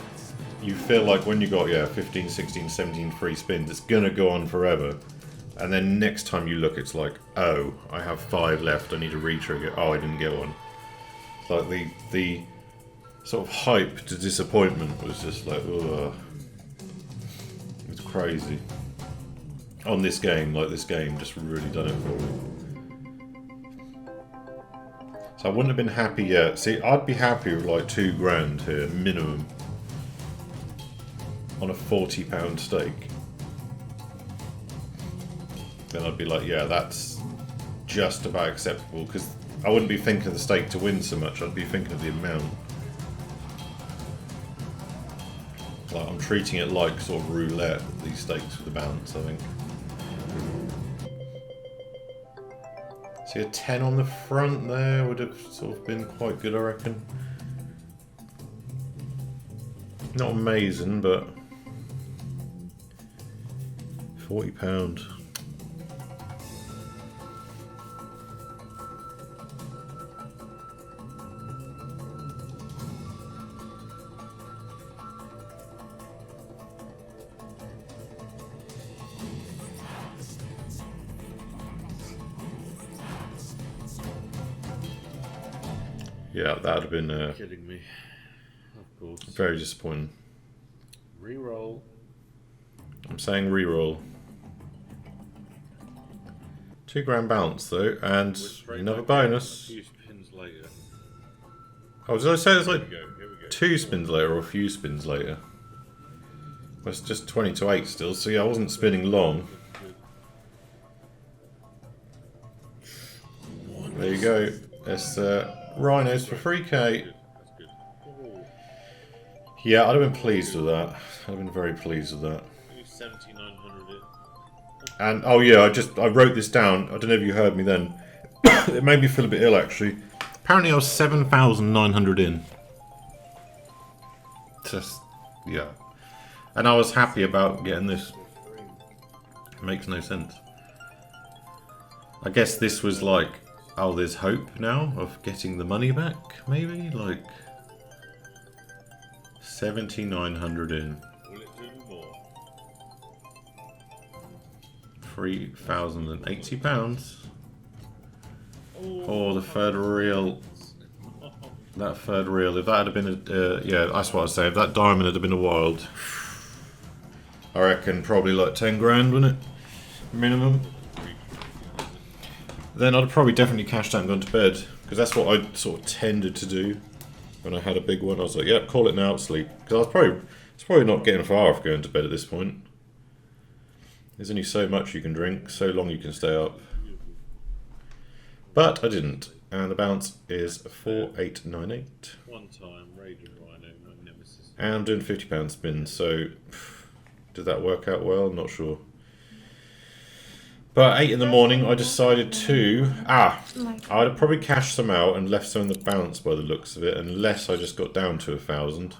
you feel like when you got, 15, 16, 17 free spins, it's gonna go on forever. And then next time you look, it's like, oh, I have 5 left, I need to re-trigger. Oh, I didn't get one. It's like the sort of hype to disappointment was just like, ugh. It's crazy. On this game, like this game just really done it for me. So I wouldn't have been happy yet. See, I'd be happy with like £2 here, minimum. On a £40 stake. Then I'd be like, yeah, that's just about acceptable, because I wouldn't be thinking of the stake to win so much, I'd be thinking of the amount. Like, I'm treating it like sort of roulette, these stakes with the bounce, I think. See, a 10 on the front there would have sort of been quite good, I reckon. Not amazing, but £40. Yeah, that'd have been Kidding me. Of course. very disappointing. Reroll. I'm saying reroll. £2 bounce though, and another bonus. A few spins later. Oh, did I say it's like Here we go. 2 spins later or a few spins later? Well, it's just 20 to 8 still, so yeah, I wasn't spinning long. There you go. It's Rhinos for 3k. That's good. Oh, Yeah, I'd have been pleased with that. I'd have been very pleased with that. 7,900 in. And oh yeah, I wrote this down. I don't know if you heard me then. It made me feel a bit ill actually. Apparently I was 7,900 in. Just yeah. And I was happy about getting this. It makes no sense. I guess this was like, oh, there's hope now of getting the money back, maybe? Like 7,900 in. Will it do more? £3,080. Oh, the third reel. That third reel. If that had been a... yeah, that's what I was saying. If that diamond had been a wild, I reckon probably like 10 grand, wouldn't it? Minimum. Then I'd probably definitely cashed out and gone to bed. Because that's what I sort of tended to do when I had a big one. I was like, yeah, call it now, sleep. Because it's probably not getting far off going to bed at this point. There's only so much you can drink, so long you can stay up. But I didn't. And the bounce is 4898. One time, Rage and Rhino, my nemesis. And I'm doing £50 spins, so did that work out well? I'm not sure. But at 8 in the morning, I decided to... I'd have probably cashed some out and left some in the bounce by the looks of it, unless I just got down to 1,000.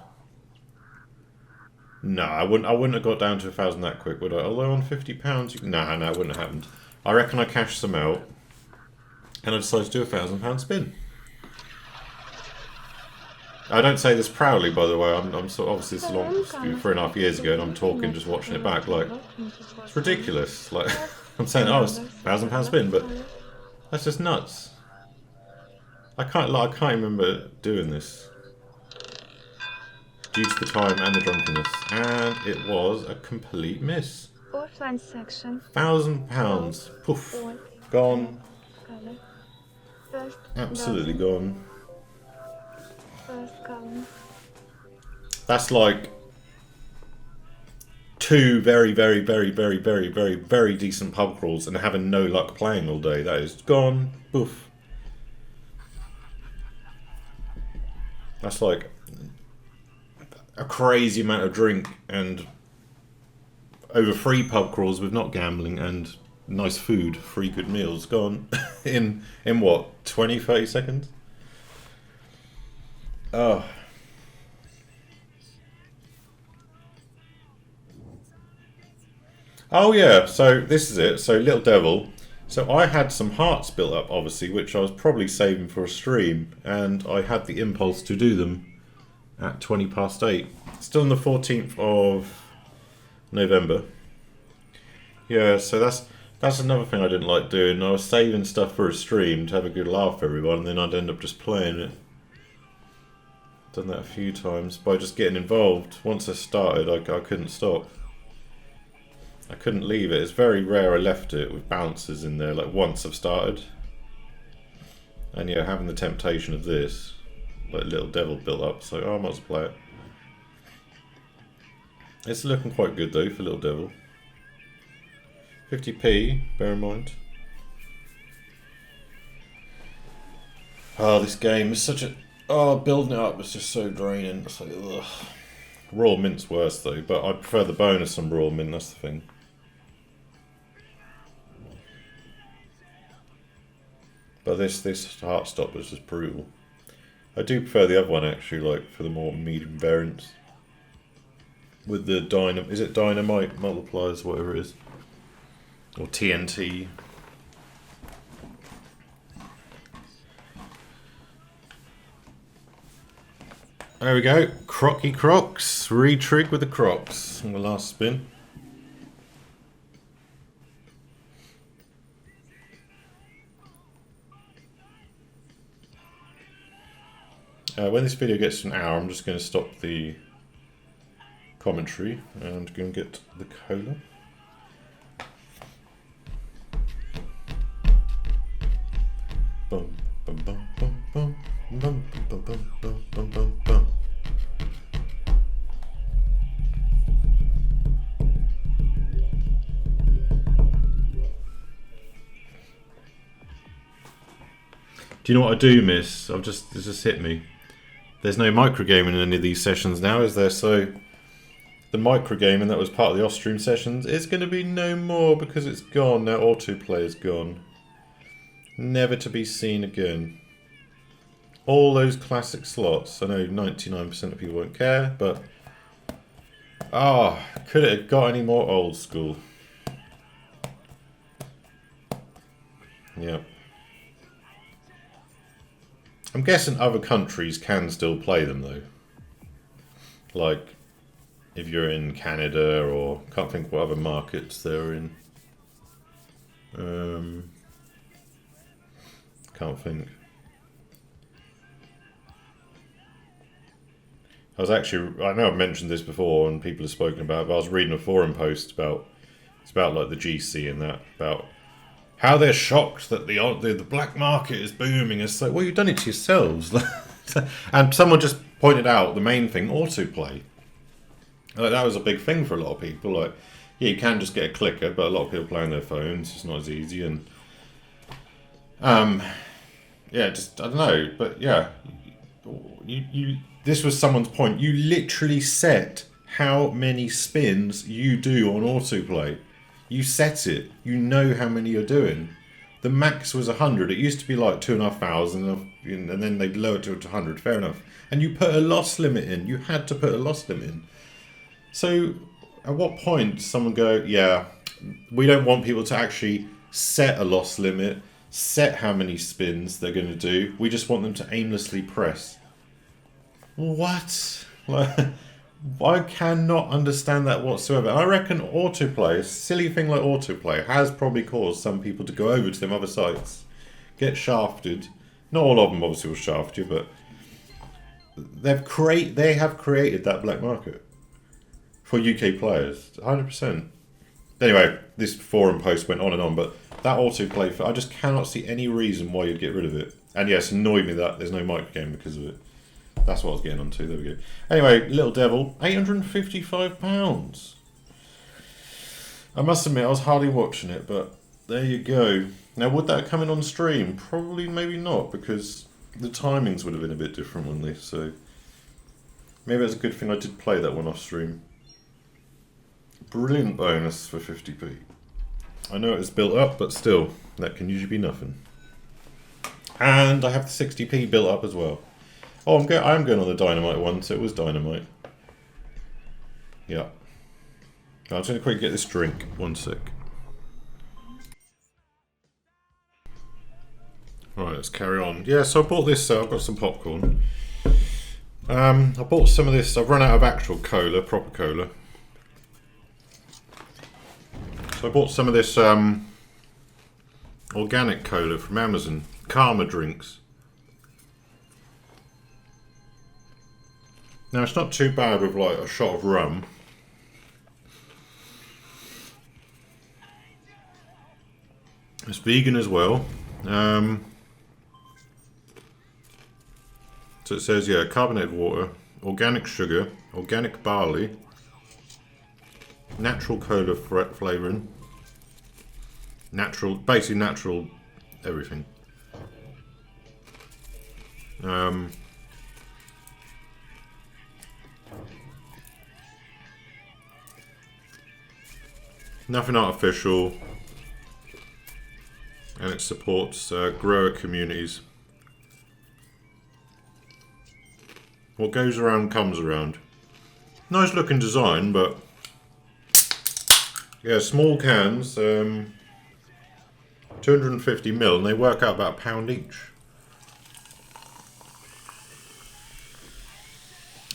No, I wouldn't have got down to 1,000 that quick, would I? Although on £50, no, it wouldn't have happened. I reckon I cashed some out, and I decided to do a £1,000 spin. I don't say this proudly, by the way. I'm sort of, obviously it's long, 3.5 years ago, and I'm talking, just watching it back. Like, it's ridiculous. Like, I'm saying, oh, it's a £1,000 spin, but that's just nuts. I can't remember doing this due to the time and the drunkenness, and it was a complete miss. Offline section. £1,000, poof, gone, First absolutely dozen, gone. First column. That's like 2 very, very, very, very, very, very, very decent pub crawls and having no luck playing all day. That is gone, poof. That's like a crazy amount of drink and over 3 pub crawls with not gambling and nice food, 3 good meals gone in what, 20, 30 seconds? Oh. Oh yeah, so this is it. So Little Devil, So I had some hearts built up, obviously, which I was probably saving for a stream, and I had the impulse to do them at 8:20. Still on the 14th of November. Yeah, so that's another thing I didn't like doing. I was saving stuff for a stream to have a good laugh for everyone, and then I'd end up just playing it. Done that a few times by just getting involved. Once I started, I couldn't stop. I couldn't leave it. It's very rare I left it with bouncers in there, like once I've started. And yeah, having the temptation of this, like Little Devil built up, so I might as well play it. It's looking quite good though for Little Devil. 50p, bear in mind. Oh, this game is such a... Oh, building it up is just so draining. It's like, ugh. Royal Mint's worse though, but I prefer the bonus on Royal Mint, that's the thing. But this Heartstopper is just brutal. I do prefer the other one actually, like for the more medium variants. With the is it dynamite multipliers, whatever it is, or TNT. There we go, Crocky Crocs, retrig with the Crocs on the last spin. When this video gets to an hour, I'm just going to stop the commentary and go and get the cola. Bum, bum, bum, bum, bum, bum, bum, bum, bum, bum, bum, bum. Do you know what I do miss? It's just hit me. There's no microgaming in any of these sessions now, is there? So the microgaming that was part of the off-stream sessions is going to be no more because it's gone. Now autoplay is gone. Never to be seen again. All those classic slots. I know 99% of people won't care, but... could it have got any more old school? Yep. I'm guessing other countries can still play them though. Like, if you're in Canada or can't think what other markets they're in. Can't think. I know I've mentioned this before and people have spoken about it, but I was reading a forum post about, it's about like the GC and that, about how they're shocked that the black market is booming. It's like, well, you've done it to yourselves. And someone just pointed out the main thing, autoplay. Like, that was a big thing for a lot of people. Like, yeah, you can just get a clicker, but a lot of people play on their phones. It's not as easy. And yeah, just I don't know. But yeah, this was someone's point. You literally set how many spins you do on autoplay. You set it. You know how many you're doing. The max was 100. It used to be like 2,500, and then they'd lower it to 100. Fair enough. And you put a loss limit in. You had to put a loss limit in. So, at what point does someone go, yeah, we don't want people to actually set a loss limit, set how many spins they're going to do. We just want them to aimlessly press. What? Like, I cannot understand that whatsoever. I reckon autoplay, a silly thing like autoplay, has probably caused some people to go over to them other sites, get shafted. Not all of them obviously will shaft you, but they have created that black market for UK players, 100%. Anyway, this forum post went on and on, but that autoplay, I just cannot see any reason why you'd get rid of it. And yes, annoyed me that there's no microgame because of it. That's what I was getting onto. There we go. Anyway, Little Devil, £855. I must admit, I was hardly watching it, but there you go. Now, would that have come in on stream? Probably, maybe not, because the timings would have been a bit different on this. So maybe it's a good thing I did play that one off stream. Brilliant bonus for 50p. I know it was built up, but still, that can usually be nothing. And I have the 60p built up as well. Oh, I'm going on the dynamite one, so it was dynamite. Yeah. I'm just going to quickly get this drink. One sec. Right, let's carry on. Yeah, so I bought this. I've got some popcorn. I bought some of this. I've run out of actual cola, proper cola. So I bought some of this organic cola from Amazon. Karma drinks. Now it's not too bad with like a shot of rum. It's vegan as well. So it says, yeah, carbonated water, organic sugar, organic barley, natural cola flavouring, natural, basically natural everything. Nothing artificial, and it supports grower communities. What goes around comes around. Nice looking design, but yeah, small cans, 250ml, and they work out about £1 each.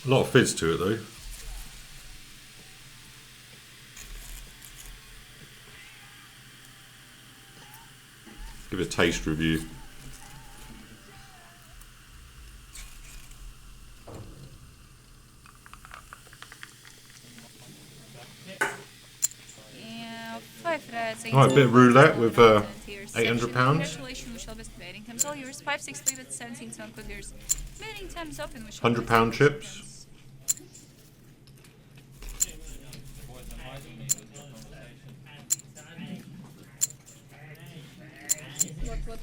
A lot of fizz to it though. Give it a taste review. Right, a bit of roulette with £800. Congratulations, we shall be betting times all yours. 5, 6, 3, that's 17, so good yours. Betting times up and we shall £100 chips.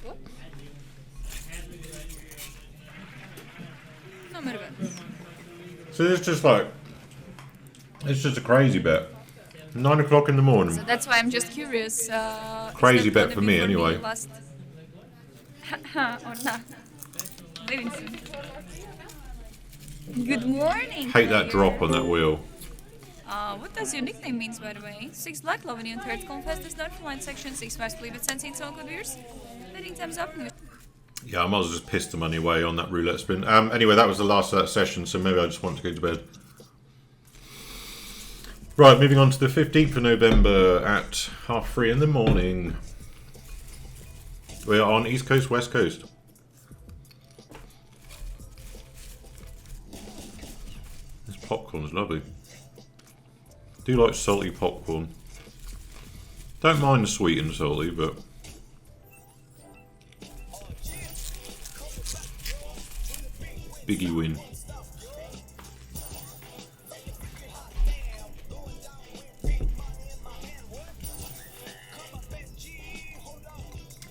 What? Number one. So it's just like, it's just a crazy bet. 9 o'clock in the morning. So that's why I'm just curious. Crazy bet for me anyway. Last... or not. Leaving soon. Good morning. Hate that drop on that wheel. What does your nickname means, by the way? 6 black, loving you, and third confess this not from line section. 6 5 believe it, sensing so good viewers. Betting times up. Yeah, I might as well just piss the money away on that roulette spin. Anyway, that was the last of that session, so maybe I just want to go to bed. Right, moving on to the 15th of November at 3:30 in the morning. We're on East Coast, West Coast. This popcorn is lovely. Do like salty popcorn. Don't mind the sweet and salty, but biggie win.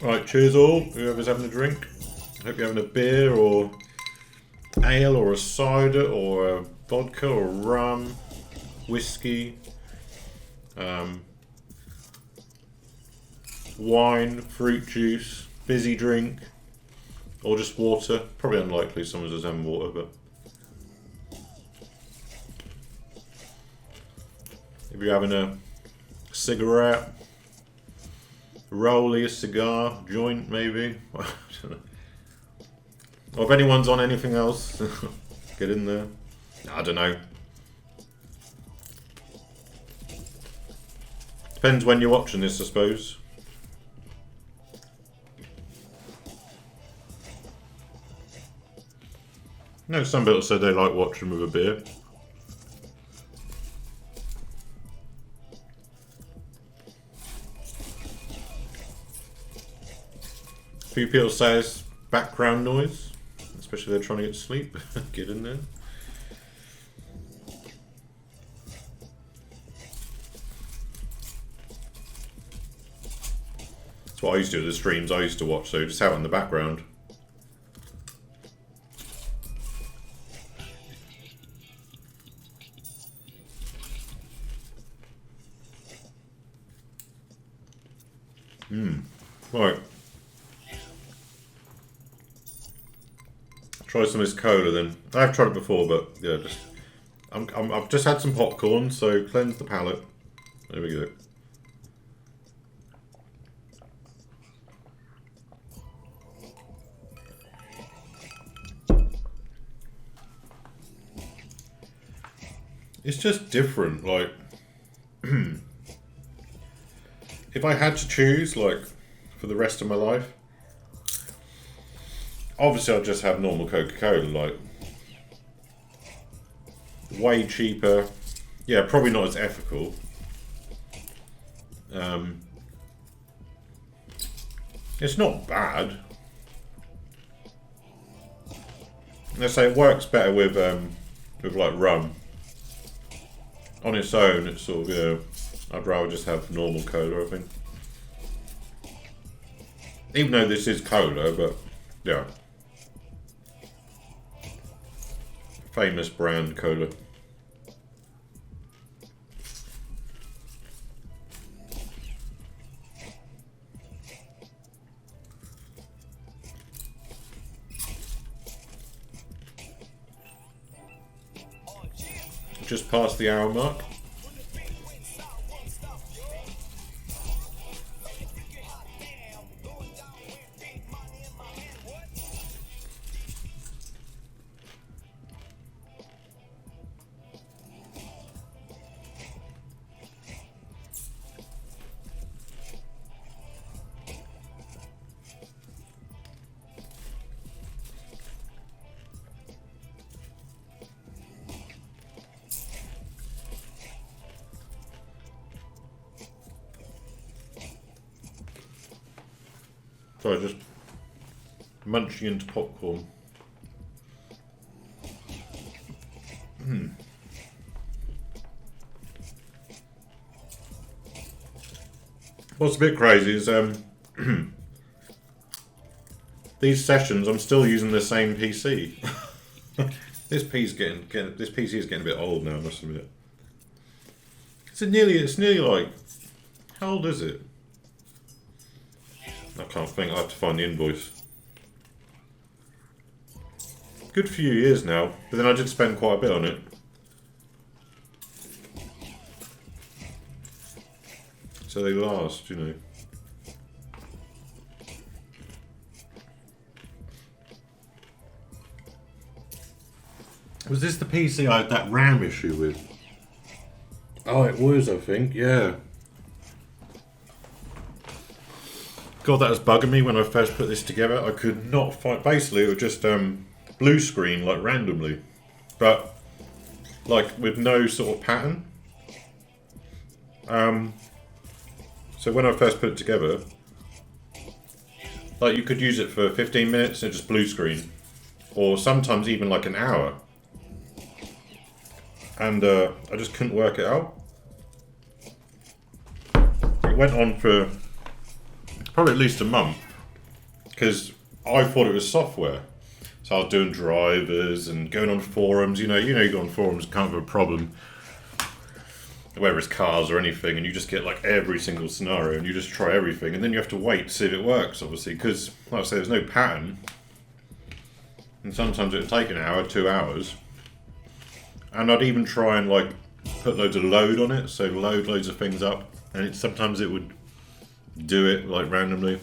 Right, cheers all, whoever's having a drink. Hope you're having a beer or ale or a cider or a vodka or rum, whiskey, wine, fruit juice, fizzy drink, or just water. Probably unlikely someone's just having water, but if you're having a cigarette, rollie, a cigar, joint maybe. I don't know. Or if anyone's on anything else, get in there. I don't know. Depends when you're watching this, I suppose. No, some people said they like watching with a beer. A few people say it's background noise, especially if they're trying to get to sleep. Get in there. That's what I used to do with the streams I used to watch, so just have it in the background. Right. Try some of this cola then. I've tried it before, but yeah, just I've just had some popcorn, so cleanse the palate. There we go. It's just different. Like, if I had to choose, like, for the rest of my life, obviously I'd just have normal Coca-Cola, like, way cheaper. Yeah, probably not as ethical. It's not bad. Let's say it works better with like rum. On its own, it's sort of, yeah, I'd rather just have normal cola, I think. Even though this is cola, but yeah. Famous brand cola. Just past the hour mark. Sorry, just munching into popcorn. What's a bit crazy is these sessions I'm still using the same PC. This PC is getting a bit old now, I must admit. It's nearly like, how old is it? I can't think, I have to find the invoice. Good few years now, but then I did spend quite a bit on it. So they last, you know. Was this the PC I had that RAM issue with? Oh, it was, I think, yeah. God, that was bugging me when I first put this together. I could not find... Basically, it was just blue screen, like, randomly. But, like, with no sort of pattern. So when I first put it together, like, you could use it for 15 minutes and it just blue screen. Or sometimes even, like, an hour. And I just couldn't work it out. It went on for... probably at least a month, because I thought it was software. So I was doing drivers and going on forums. You know, you go on forums, can't have a problem, whether it's cars or anything, and you just get like every single scenario, and you just try everything, and then you have to wait to see if it works, obviously, because like I say, there's no pattern, and sometimes it'll take an hour, 2 hours, and I'd even try and like put loads of load on it, so load loads of things up, and sometimes it would do it like randomly.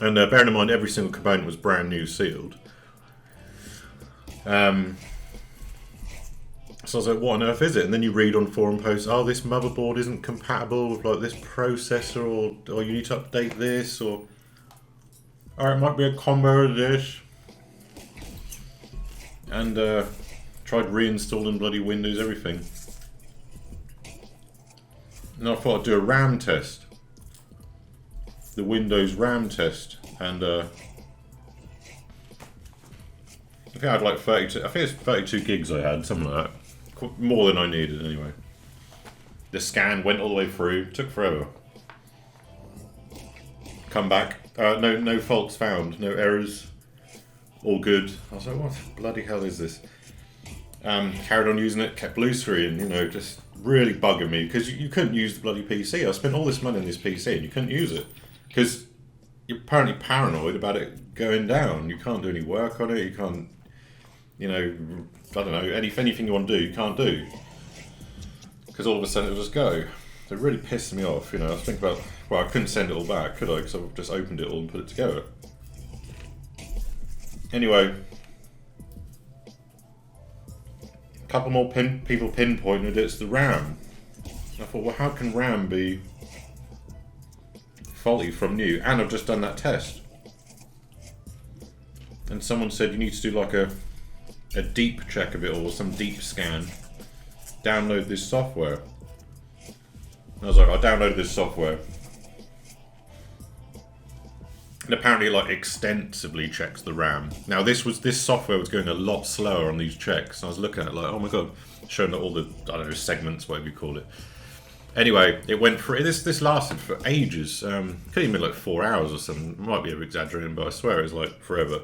And bearing in mind every single component was brand new sealed. So I was like, what on earth is it? And then you read on forum posts, oh, this motherboard isn't compatible with like this processor, or you need to update this, or it might be a combo of this. And tried reinstalling bloody Windows, everything. And I thought I'd do a RAM test. The Windows RAM test. And I think I had like 32, I think it's 32 gigs I had, something like that. More than I needed anyway. The scan went all the way through, took forever. Come back, no faults found, no errors, all good. I was like, what the bloody hell is this? Carried on using it, kept blue screen, you know, just really bugging me, because you couldn't use the bloody PC. I spent all this money on this PC and you couldn't use it, because you're apparently paranoid about it going down. You can't do any work on it, you can't, you know, I don't know, anything you want to do, you can't do, because all of a sudden it'll just go. It really pissed me off, you know. I was thinking about, well, I couldn't send it all back, could I, because I've just opened it all and put it together. Anyway, couple more people pinpointed it's the RAM. I thought, well, how can RAM be faulty from new? And I've just done that test. And someone said you need to do like a deep check of it or some deep scan. Download this software. And I was like, I downloaded this software. And apparently, like, extensively checks the RAM. Now, this software was going a lot slower on these checks. And I was looking at it like, oh my god, showing all the, I don't know, segments, whatever you call it. Anyway, it went for this lasted for ages. Could even be like 4 hours or something. Might be exaggerating, but I swear it was like forever.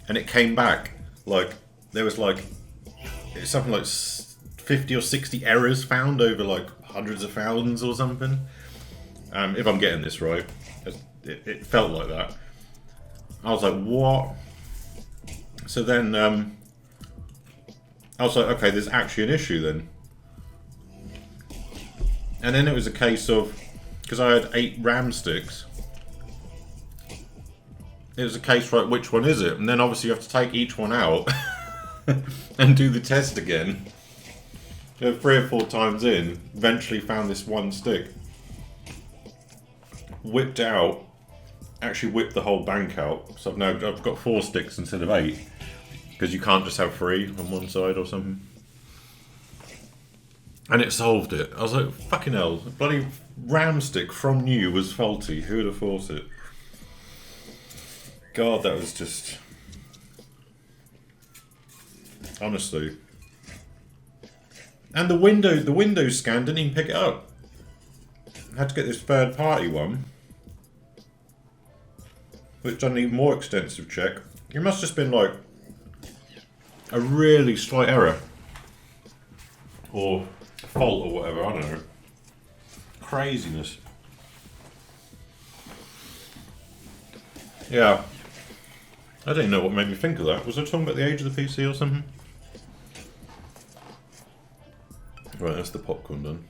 And it came back like there was like something like 50 or 60 errors found over like hundreds of thousands or something. If I'm getting this right. It felt like that. I was like, what? So then I was like, okay, there's actually an issue then. And then it was a case of, because I had 8 RAM sticks, it was a case, right, which one is it? And then obviously you have to take each one out and do the test again. 3 or 4 times in, eventually found this one stick. Whipped out, actually whipped the whole bank out. So I've got 4 sticks instead of 8. Because you can't just have 3 on one side or something. And it solved it. I was like, fucking hell, the bloody RAM stick from new was faulty. Who would have thought it? God, that was just... Honestly. And the Windows scan didn't even pick it up. I had to get this third party one. Which done an even more extensive check. It must have just been like a really slight error. Or fault or whatever, I don't know. Craziness. Yeah. I don't know what made me think of that. Was I talking about the age of the PC or something? Right, that's the popcorn done.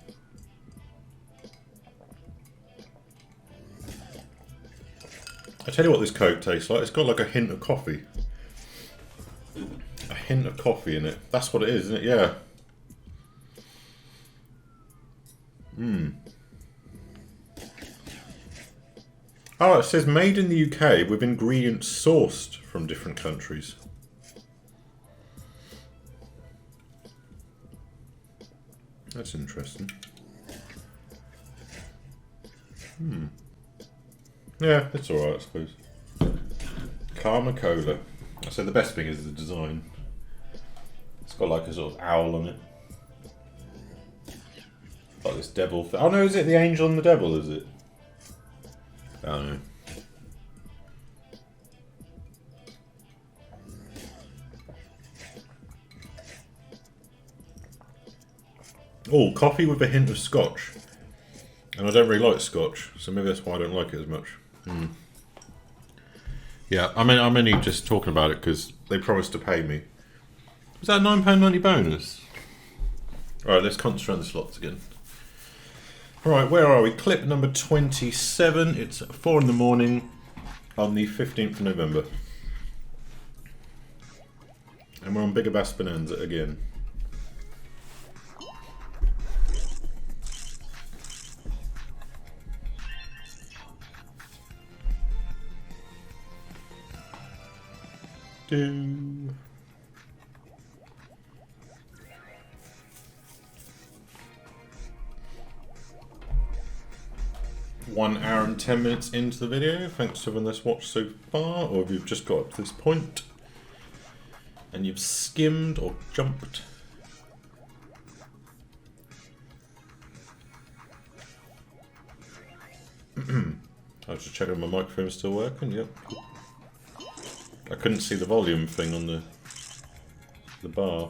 I tell you what this Coke tastes like. It's got like a hint of coffee. A hint of coffee in it. That's what it is, isn't it? Yeah. Oh, it says made in the UK with ingredients sourced from different countries. That's interesting. Yeah, it's alright, I suppose. Karma Cola. I said the best thing is the design. It's got like a sort of owl on it. Like this devil thing. Oh no, is it the angel and the devil, is it? I don't know. Oh, coffee with a hint of scotch. And I don't really like scotch, so maybe that's why I don't like it as much. Yeah, I mean, I'm only just talking about it because they promised to pay me. Was that a £9.90 bonus? Alright, let's concentrate on the slots again. Alright, where are we? Clip number 27. It's 4 in the morning on the 15th of November. And we're on Bigger Bass Bonanza again. Do. 1 hour and 10 minutes into the video. Thanks for everyone that's watched so far, or if you've just got up to this point and you've skimmed or jumped. I was just checking my microphone's still working. Yep. I couldn't see the volume thing on the bar.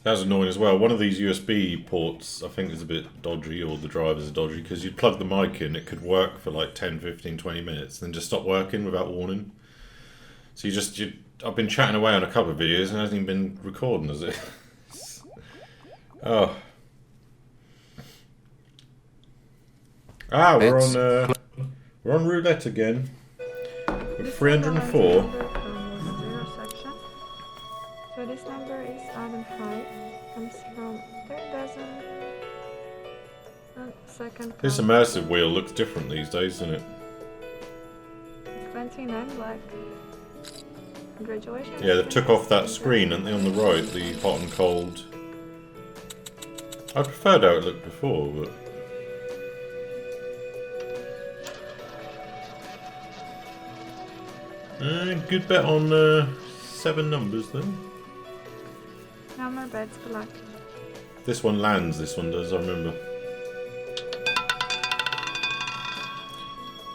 That's annoying as well. One of these USB ports I think is a bit dodgy, or the drivers are dodgy, because you'd plug the mic in, it could work for like 10, 15, 20 minutes, then just stop working without warning. So I've been chatting away on a couple of videos and it hasn't even been recording, has it? Oh. Ah, we're We're on roulette again. With This 304. number from zero section. So this number is identified. Comes from third dozen. And second This count. immersive wheel looks different these days, doesn't it? 29 black. Congratulations. Yeah, they took off that screen and on the right, the hot and cold. I preferred how it looked before, but good bet on 7 numbers then. No more bets, good luck. This one lands, this one does, I remember.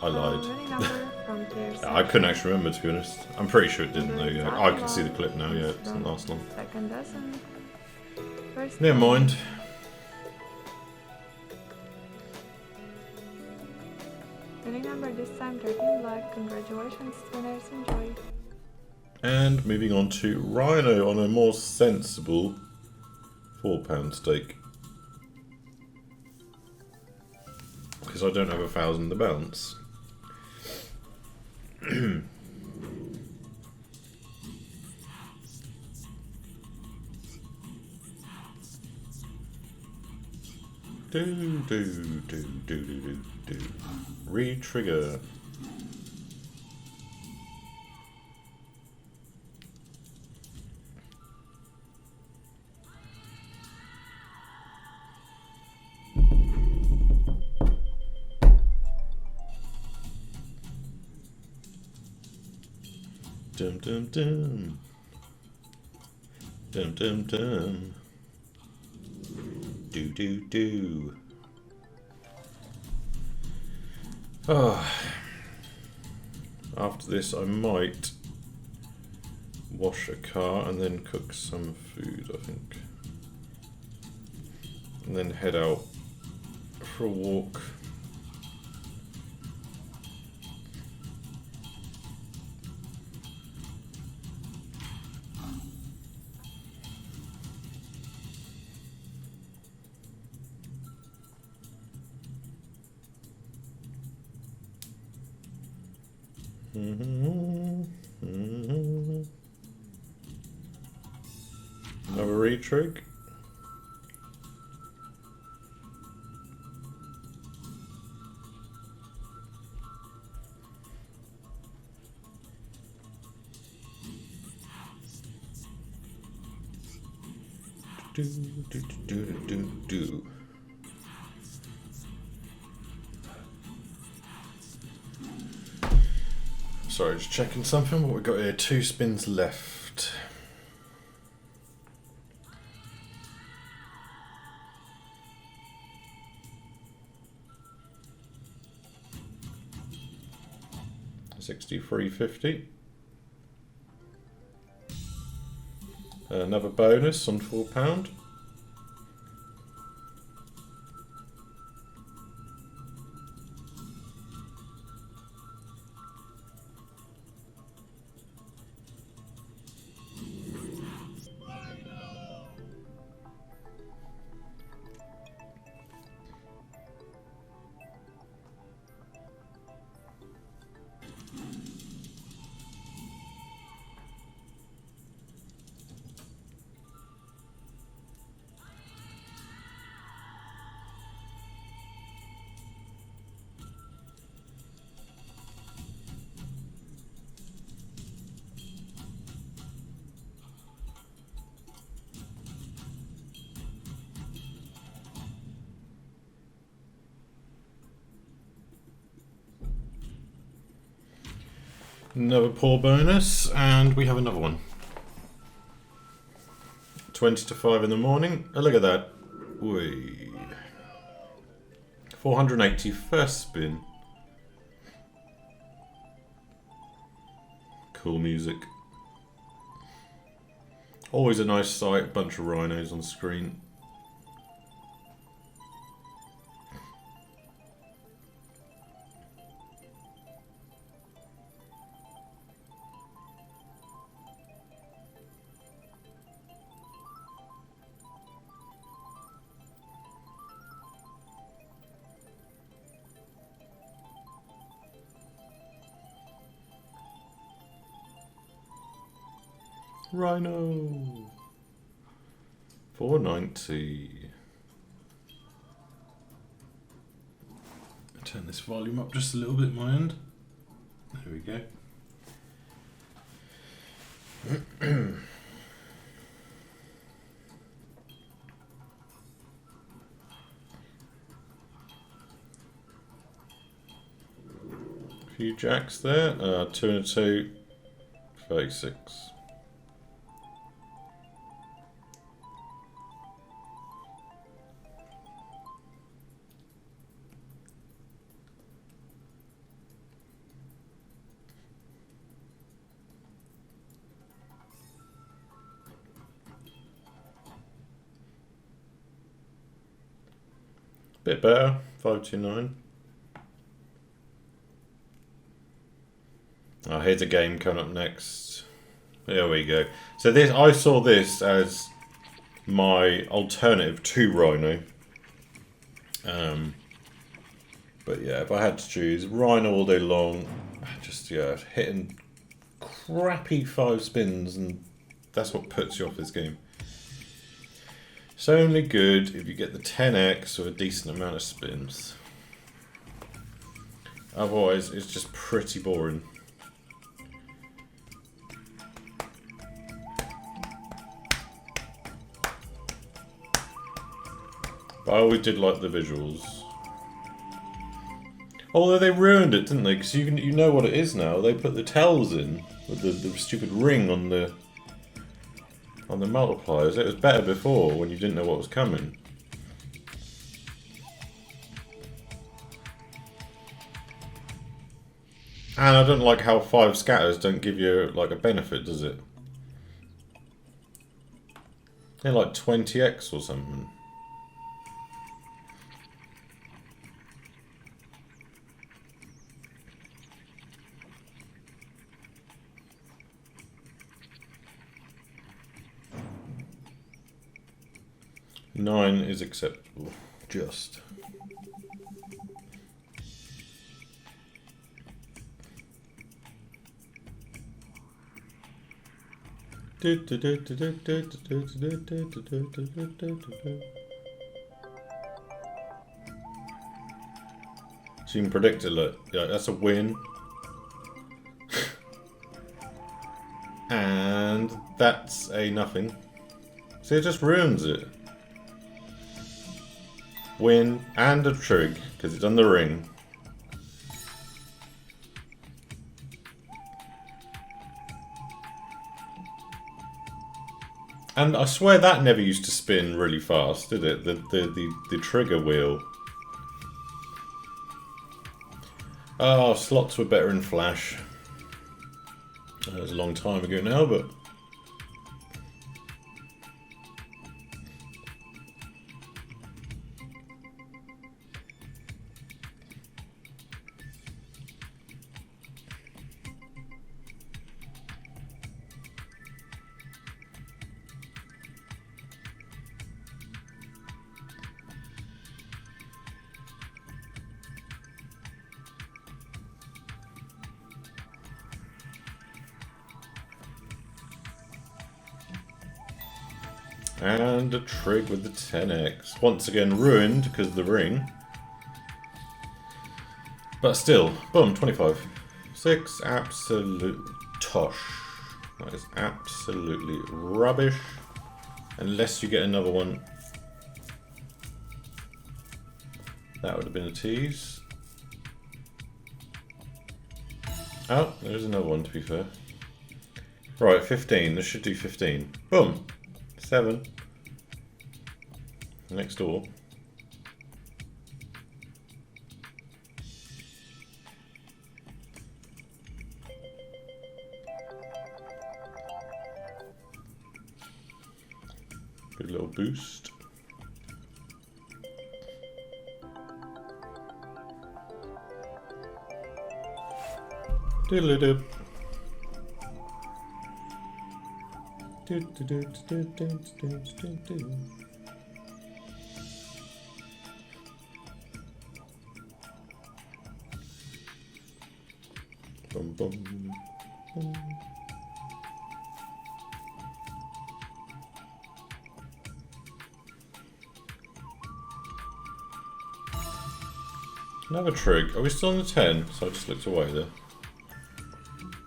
I lied. Winning number from player I couldn't actually remember, to be honest. I'm pretty sure it didn't though, yeah. Number I can see the clip now, yeah, it's the from last one. Second dozen. First Never dozen. mind. Winning number this time 13 black. Congratulations, winners, enjoy. And moving on to Rhino on a more sensible £4 stake. Because I don't have 1,000 to bounce. Do. Re-trigger. Dum dum dum. Dum dum dum. Do. Oh. After this, I might wash a car and then cook some food, I think. And then head out for a walk. Another retrig. Do. Sorry, just checking something. What we got here? 2 spins left. $63.50. Another bonus on £4. Another poor bonus, and we have another one. 20 to 5 in the morning. Oh, look at that. Whee. 480 first spin. Cool music. Always a nice sight, bunch of rhinos on screen. Rhino. 490. I'll turn this volume up just a little bit, my end. There we go. Few jacks there. 2 and a 2. 36. Bit better. 529. Oh, here's a game coming up next. There we go. So this, I saw this as my alternative to Rhino. But yeah, if I had to choose, Rhino all day long. Just, yeah, hitting crappy 5 spins, and that's what puts you off this game. It's only good if you get the 10x with a decent amount of spins. Otherwise, it's just pretty boring. But I always did like the visuals. Although they ruined it, didn't they? Because you know what it is now. They put the tells in with the stupid ring on the multipliers. It was better before when you didn't know what was coming. And I don't like how 5 scatters don't give you like a benefit, does it? They're like 20x or something. Nine is acceptable. Just. So you can predict it, look. Yeah, that's a win. And that's a nothing. See, it just ruins it. Win and a trig, because it's on the ring. And I swear that never used to spin really fast, did it? The trigger wheel. Oh, slots were better in Flash. That was a long time ago now, but... And a trig with the 10x. Once again ruined because of the ring. But still, boom, 25. 6, absolute tosh. That is absolutely rubbish. Unless you get another one. That would have been a tease. Oh, there's another one to be fair. Right, 15. This should do 15. Boom. 7. Next door. Good little boost. Diddly-dip. Bum, bum, bum. Another trig. Are we still on the 10? So I just looked away there.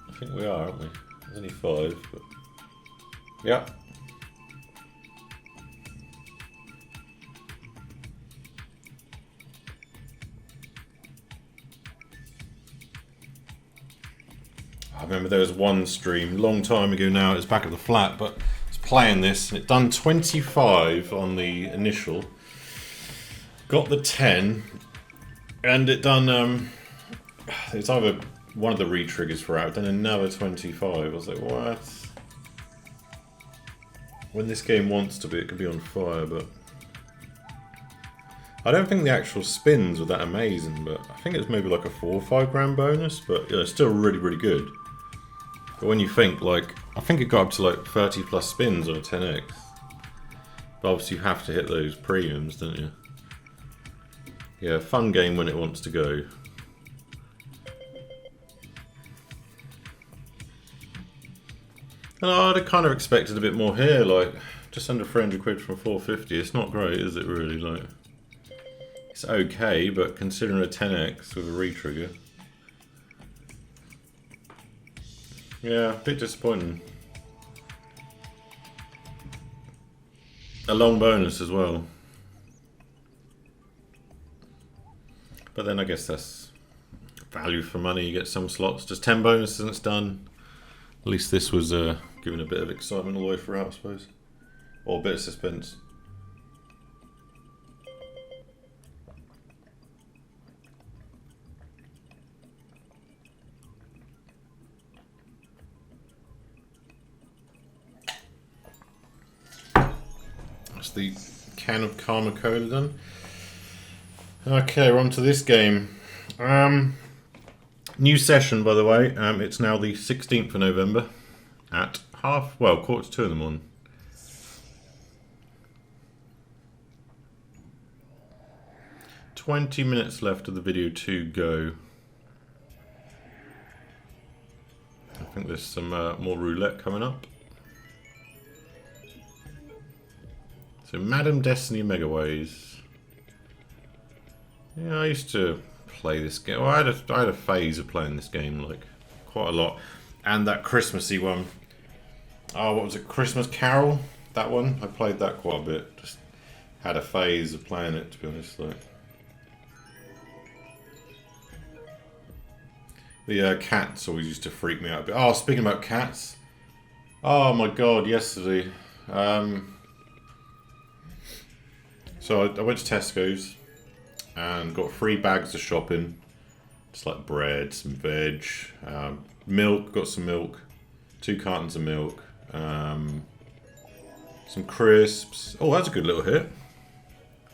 I think we are, aren't we? There's only 5, but... Yeah. I remember there was one stream, long time ago now, it's back at the flat, but I was playing this, and it done 25 on the initial. Got the 10, and it done, it's either one of the re-triggers for out, then another 25. I was like, what? When this game wants to be, it could be on fire, but... I don't think the actual spins were that amazing, but I think it was maybe like a 4 or 5 grand bonus, but yeah, it's still really, really good. But when you think, like, I think it got up to like 30 plus spins on a 10x. But obviously you have to hit those premiums, don't you? Yeah, fun game when it wants to go. And I'd have kind of expected a bit more here, like, just under 300 quid from 450. It's not great, is it really? Like, it's okay, but considering a 10x with a re-trigger. Yeah, a bit disappointing. A long bonus as well. But then I guess that's value for money. You get some slots, just 10 bonuses and it's done. At least this was giving a bit of excitement all the way throughout, I suppose. Or a bit of suspense. That's the can of Karma Cola done. Okay, we're on to this game. New session, by the way. It's now the 16th of November at quarter to 2 in the morning. "20 minutes left of the video to go." I think there's some more roulette coming up. So, Madam Destiny Megaways. Yeah, I used to play this game. Well, I had a phase of playing this game, like, quite a lot. And that Christmassy one. Oh, what was it? Christmas Carol? That one? I played that quite a bit. Just had a phase of playing it, to be honest. Like, the cats always used to freak me out a bit. Oh, speaking about cats. Oh my god, yesterday. So I went to Tesco's and got 3 bags of shopping. Just like bread, some veg, milk, got some milk, 2 cartons of milk, some crisps. Oh, that's a good little hit.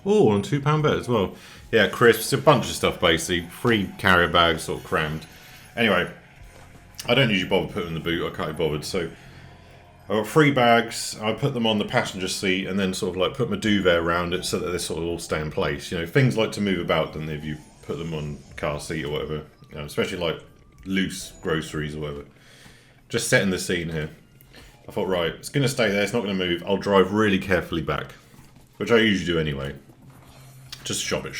Oh, and £2 bet as well. Yeah, crisps, a bunch of stuff basically. 3 carrier bags sort of crammed. Anyway, I don't usually bother putting in the boot, I can't be bothered, so I got 3 bags, I put them on the passenger seat and then sort of like put my duvet around it so that they sort of all stay in place. You know, things like to move about, don't they, if you put them on car seat or whatever. You know, especially like loose groceries or whatever. Just setting the scene here. I thought, right, it's going to stay there, it's not going to move. I'll drive really carefully back. Which I usually do anyway. Just stop it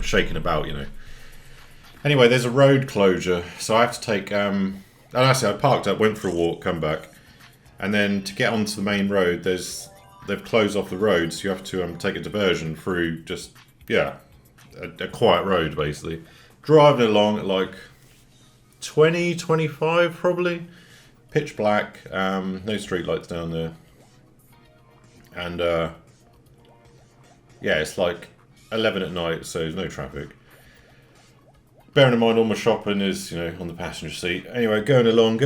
shaking about, you know. Anyway, there's a road closure, so I have to take... and actually, I parked up, went for a walk, come back. And then to get onto the main road, they've closed off the road, so you have to take a diversion through just, yeah, a quiet road, basically. Driving along at like 20, 25 probably. Pitch black, no street lights down there. And, yeah, it's like 11 at night, so there's no traffic. Bearing in mind all my shopping is, you know, on the passenger seat. Anyway, going along.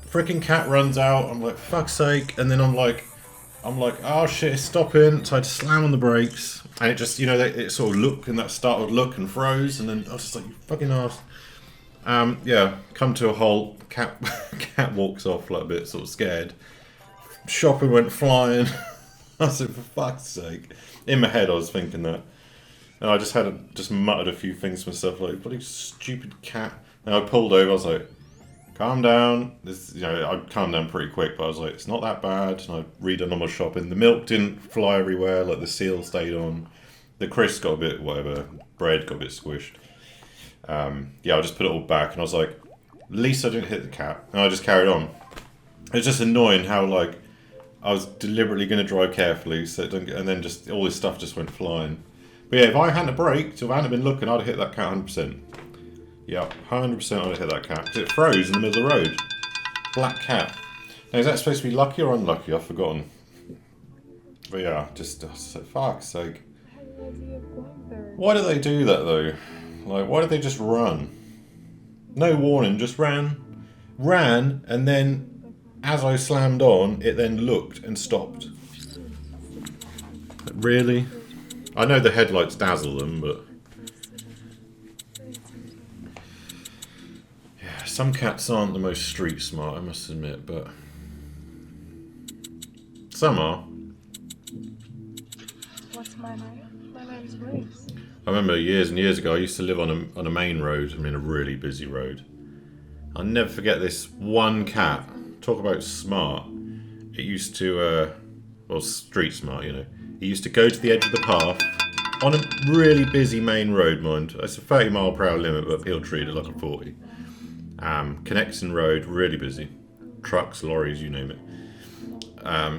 Freaking cat runs out. I'm like, fuck's sake. And then I'm like, oh shit, it's stopping. So I had to slam on the brakes. And it just, you know, it sort of looked, and that started look and froze. And then I was just like, you fucking arse. Yeah, come to a halt. Cat walks off like a bit sort of scared. Shopping went flying. I said, for fuck's sake. In my head I was thinking that. And I just muttered a few things to myself like, bloody stupid cat. And I pulled over, I was like, calm down. This, you know, I calmed down pretty quick, but I was like, it's not that bad. And I redone all my shopping. The milk didn't fly everywhere, like the seal stayed on. The crisps got a bit, whatever, bread got a bit squished. Yeah, I just put it all back, and I was like, at least I didn't hit the cat, and I just carried on. It's just annoying how like I was deliberately going to drive carefully, so it don't get, and then just all this stuff just went flying. But yeah, if I hadn't braked, if I hadn't been looking, I'd have hit that cat 100%. Yeah, 100% I'd have hit that cat, because it froze in the middle of the road. Black cat. Now, is that supposed to be lucky or unlucky? I've forgotten. But yeah, just so fuck's sake. Why do they do that though? Like, why did they just run? No warning, just ran, and then as I slammed on, it then looked and stopped. Really? I know the headlights dazzle them, but yeah, some cats aren't the most street smart, I must admit, but some are. What's my name? My name's Grace. I remember years and years ago, I used to live on a main road, I mean a really busy road. I'll never forget this one cat. Talk about smart. It used to, well, street smart, you know. It used to go to the edge of the path on a really busy main road, mind. It's a 30-mile-per-hour limit, but he'll treat it like a 40. Connecting road, really busy. Trucks, lorries, you name it.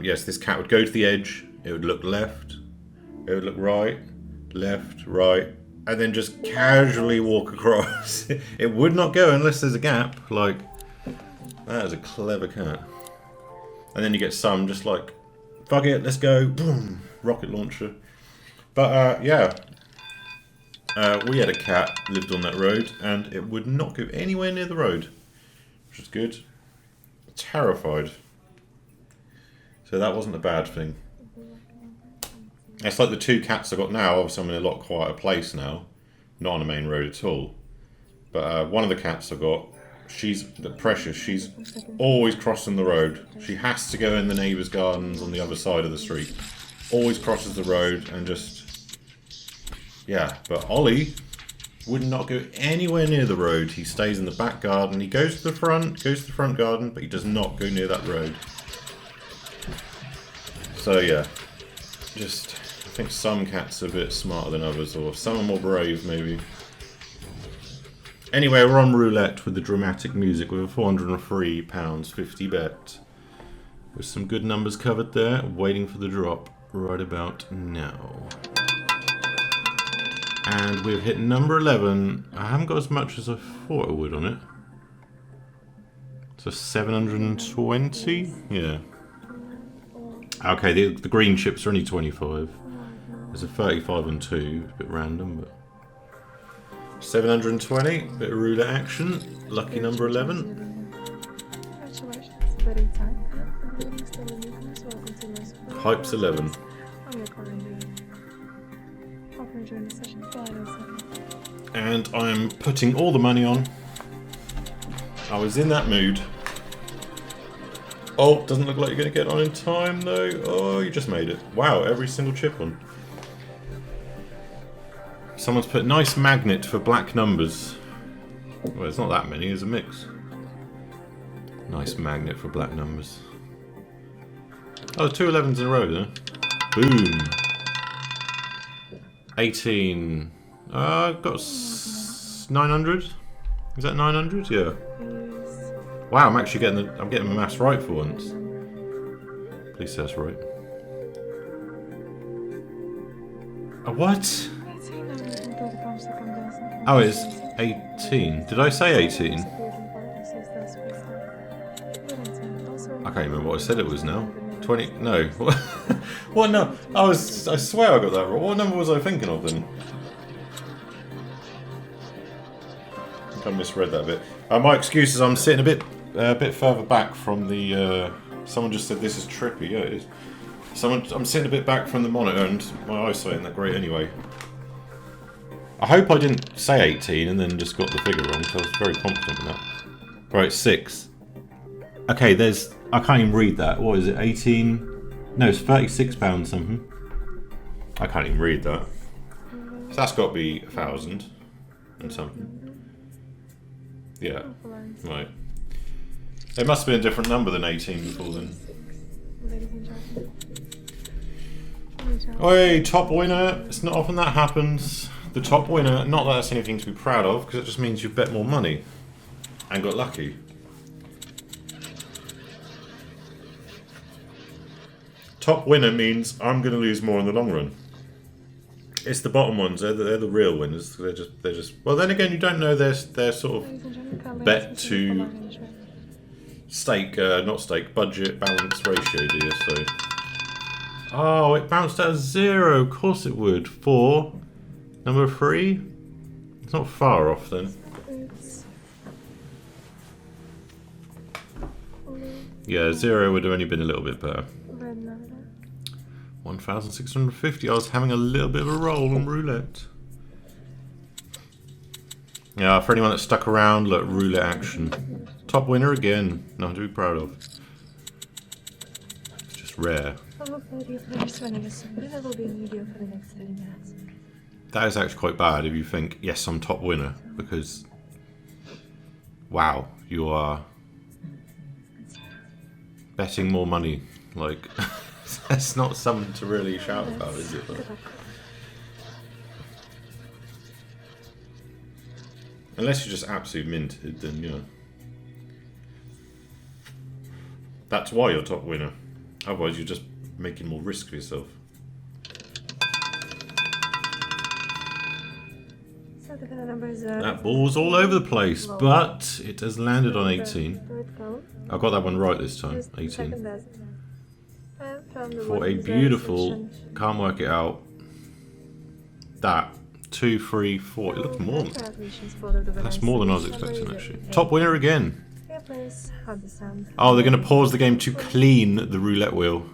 Yes, this cat would go to the edge. It would look left. It would look right. Left, right, and then just casually walk across. It would not go unless there's a gap. Like, that is a clever cat. And then you get some just like, fuck it, let's go, boom, rocket launcher. But yeah, we had a cat lived on that road, and it would not go anywhere near the road, which is good. Terrified. So that wasn't a bad thing. It's like the two cats I got now. Obviously, I'm in a lot quieter place now, not on a main road at all. But one of the cats I got, she's precious. She's always crossing the road. She has to go in the neighbours' gardens on the other side of the street. Always crosses the road and just, yeah. But Ollie would not go anywhere near the road. He stays in the back garden. He goes to the front garden, but he does not go near that road. So yeah, just. I think some cats are a bit smarter than others, or some are more brave, maybe. Anyway, we're on roulette with the dramatic music with a £403.50 bet. With some good numbers covered there, waiting for the drop right about now. And we've hit number 11. I haven't got as much as I thought I would on it. So 720? Yeah. Okay, the green chips are only 25. There's a 35 and 2, a bit random, but 720, bit of roulette action, lucky number 11. Congratulations, very time. Hype's 11. And I'm putting all the money on. I was in that mood. Oh, doesn't look like you're going to get on in time though. Oh, you just made it. Wow, every single chip on. Someone's put nice magnet for black numbers. Well, it's not that many, it's a mix. Nice magnet for black numbers. Oh, 2 11s in a row there. Boom. 18. I've got 900. Is that 900? Yeah. Wow, I'm actually getting my maths right for once. Please say that's right. A what? Oh, it's 18. Did I say 18? I can't remember what I said it was now. 20? No. What? No. I swear I got that wrong. What number was I thinking of then? I think I misread that bit. My excuse is I'm sitting a bit further back from the. Someone just said this is trippy. Yeah, it is. I'm sitting a bit back from the monitor, and my eyesight isn't that great anyway. I hope I didn't say 18 and then just got the figure wrong, because I was very confident in that. Right, 6. Okay, I can't even read that. What is it, 18? No, it's £36 something. I can't even read that. So that's got to be 1,000 and something. Yeah, right. It must have been a different number than 18 before then. Oi, top winner! It's not often that happens. The top winner, not that that's anything to be proud of, because it just means you've bet more money and got lucky. Top winner means I'm going to lose more in the long run. It's the bottom ones. They're the real winners. They're just. Well, then again, you don't know their sort of bet to stake, not stake, budget balance ratio, do you? So. Oh, it bounced out of 0. Of course it would. 4. Number 3. It's not far off then. Yeah, 0 would have only been a little bit better. 1,650. I was having a little bit of a roll on roulette. Yeah, for anyone that stuck around, look, roulette action. Top winner again. Nothing to be proud of. It's just rare. That is actually quite bad if you think, yes, I'm top winner, because wow, you are betting more money. Like, that's not something to really shout about, is it? But unless you're just absolute minted, then, you know. That's why you're top winner. Otherwise, you're just making more risk for yourself. That ball's all over the place, but it has landed on 18. I got that one right this time, 18. For a beautiful, can't work it out, that, 2, 3, 4, it looks more. That's more than I was expecting actually. Top winner again. Oh, they're going to pause the game to clean the roulette wheel.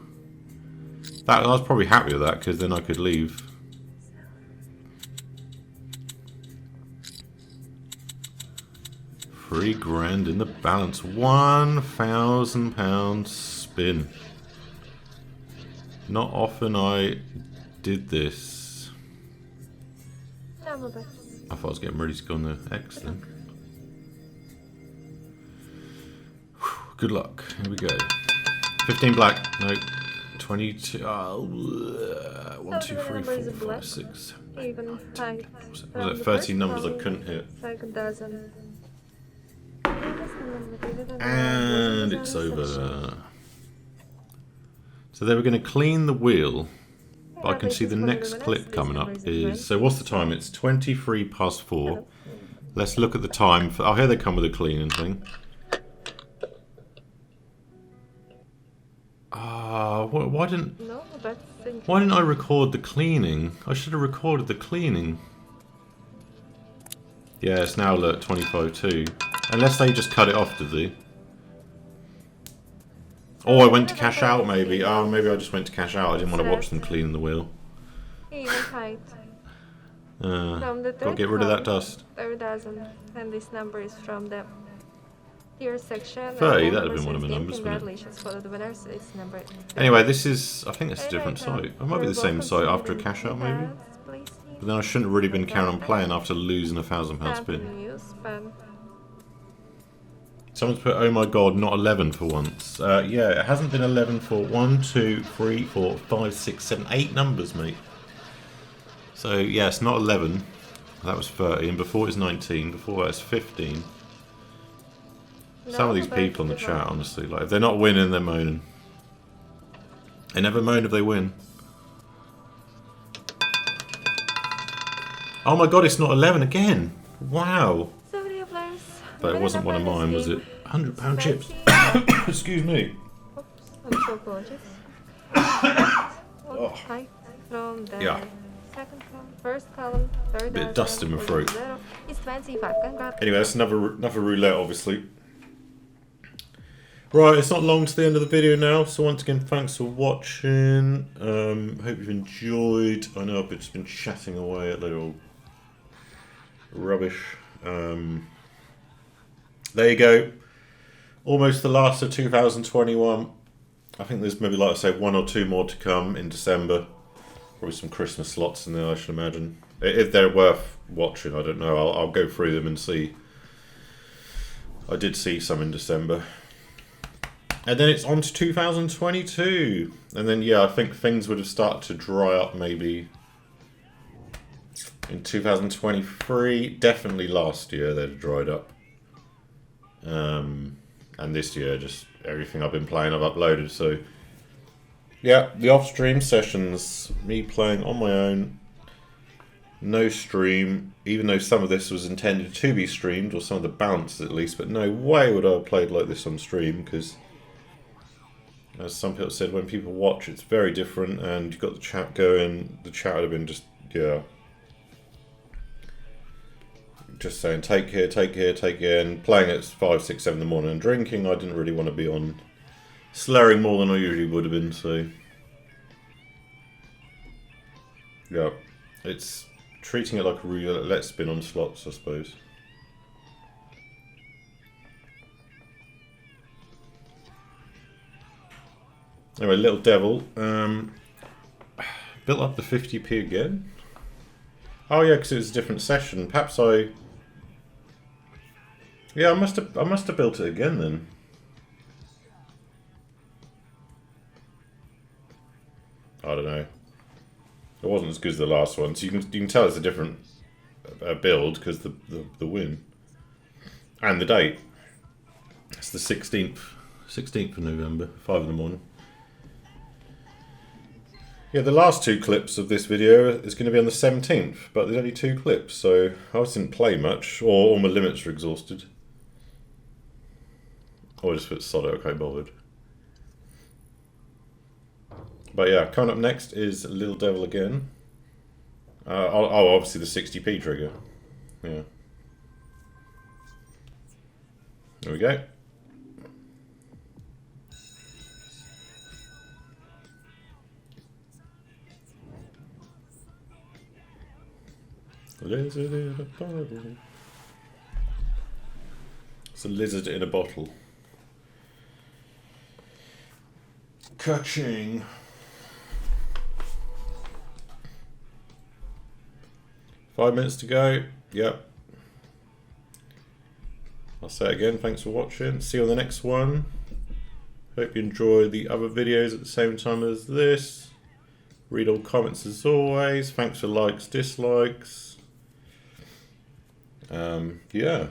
I was probably happy with that, because then I could leave. £3,000 in the balance. £1,000 spin. Not often I did this. I thought I was getting ready to go on there. Excellent. Whew, good luck. Here we go. 15 black. No. 22. 1, 2, 3, 4, 5, 6, 7, 8. Was it 13 numbers I couldn't hit? And it's over. So they were going to clean the wheel, but I can see the next clip coming up is... So what's the time? It's 23 past 4. Let's look at the time. Oh, here they come with a cleaning thing. Why didn't I record the cleaning? I should have recorded the cleaning. Yeah, it's now, look, 25:02. Unless they just cut it off, did they? Oh, I went to cash out, maybe. Oh, maybe I just went to cash out. I didn't want to watch them clean the wheel. Gotta get rid of that dust. 30,000, and this number is from the tier section. 30, that would have been one of the numbers, wouldn't it? Congratulations for the winners. It's number 30. Anyway, this is... I think it's a different site. It might be the same site after a cash out, maybe? But then I shouldn't have really been carrying on playing after losing a £1,000 spin. Someone's put, oh my god, not 11 for once. Yeah, it hasn't been 11 for 1, 2, 3, 4, 5, 6, 7, 8 numbers, mate. So, yeah, it's not 11. That was 30, and before it was 19, before that was 15. Some of these people in the chat, honestly, like, if they're not winning, they're moaning. They never moan if they win. Oh my god, it's not 11 again! Wow! But it wasn't one of mine, was it? £100 chips. Excuse me. I'm so apologies. Oh. From the Yeah. second column, first column, third. Bit of dust in my throat. It's 25. Congrats. Anyway, that's another roulette, obviously. Right, it's not long to the end of the video now, so once again, thanks for watching. Hope you've enjoyed. I know I've just been chatting away at little rubbish. There you go. Almost the last of 2021. I think there's maybe, like I say, 1 or 2 more to come in December. Probably some Christmas slots in there, I should imagine. If they're worth watching, I don't know. I'll go through them and see. I did see some in December. And then it's on to 2022. And then, yeah, I think things would have started to dry up maybe in 2023. Definitely last year they'd dried up. And this year, just everything I've been playing I've uploaded. So yeah, the off-stream sessions, me playing on my own, no stream, even though some of this was intended to be streamed, or some of the bounce at least, but no way would I have played like this on stream, because as some people said, when people watch it's very different, and you've got the chat going, the chat would have been just, yeah, just saying take here, take here, take here, and playing at 5, 6, 7 in the morning and drinking. I didn't really want to be on slurring more than I usually would have been, so yeah, it's treating it like a roulette spin on slots, I suppose. Anyway, Little Devil built up the 50p again. Oh yeah, because it was a different session. Perhaps I must have built it again then. I don't know. It wasn't as good as the last one, so you can tell it's a different build because the win and the date. It's the 16th of November, 5 in the morning. Yeah, the last 2 clips of this video is going to be on the 17th, but there's only 2 clips, so I didn't play much, or all my limits are exhausted. Or just put sod it, okay, bothered. But yeah, coming up next is Little Devil again. Oh, obviously the 60p trigger. Yeah. There we go. Lizard in a bottle. It's a lizard in a bottle. Ka-ching. Five minutes to go. Yep. I'll say it again. Thanks for watching. See you on the next one. Hope you enjoy the other videos at the same time as this. Read all comments as always. Thanks for likes, dislikes. Yeah.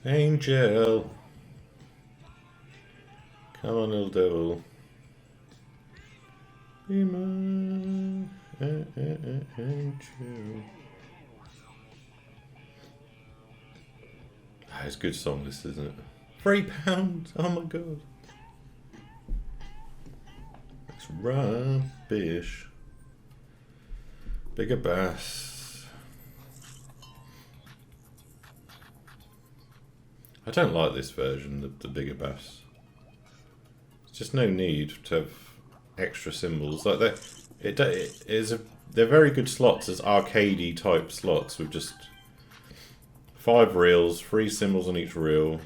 Angel. Come on, Little Devil. Be my angel. Ah, it's a good song, this, isn't it? £3. Oh my god. That's rubbish. Bigger bass. I don't like this version, the bigger bass. There's just no need to have extra symbols like that. They're very good slots as arcadey type slots with just 5 reels, 3 symbols on each reel.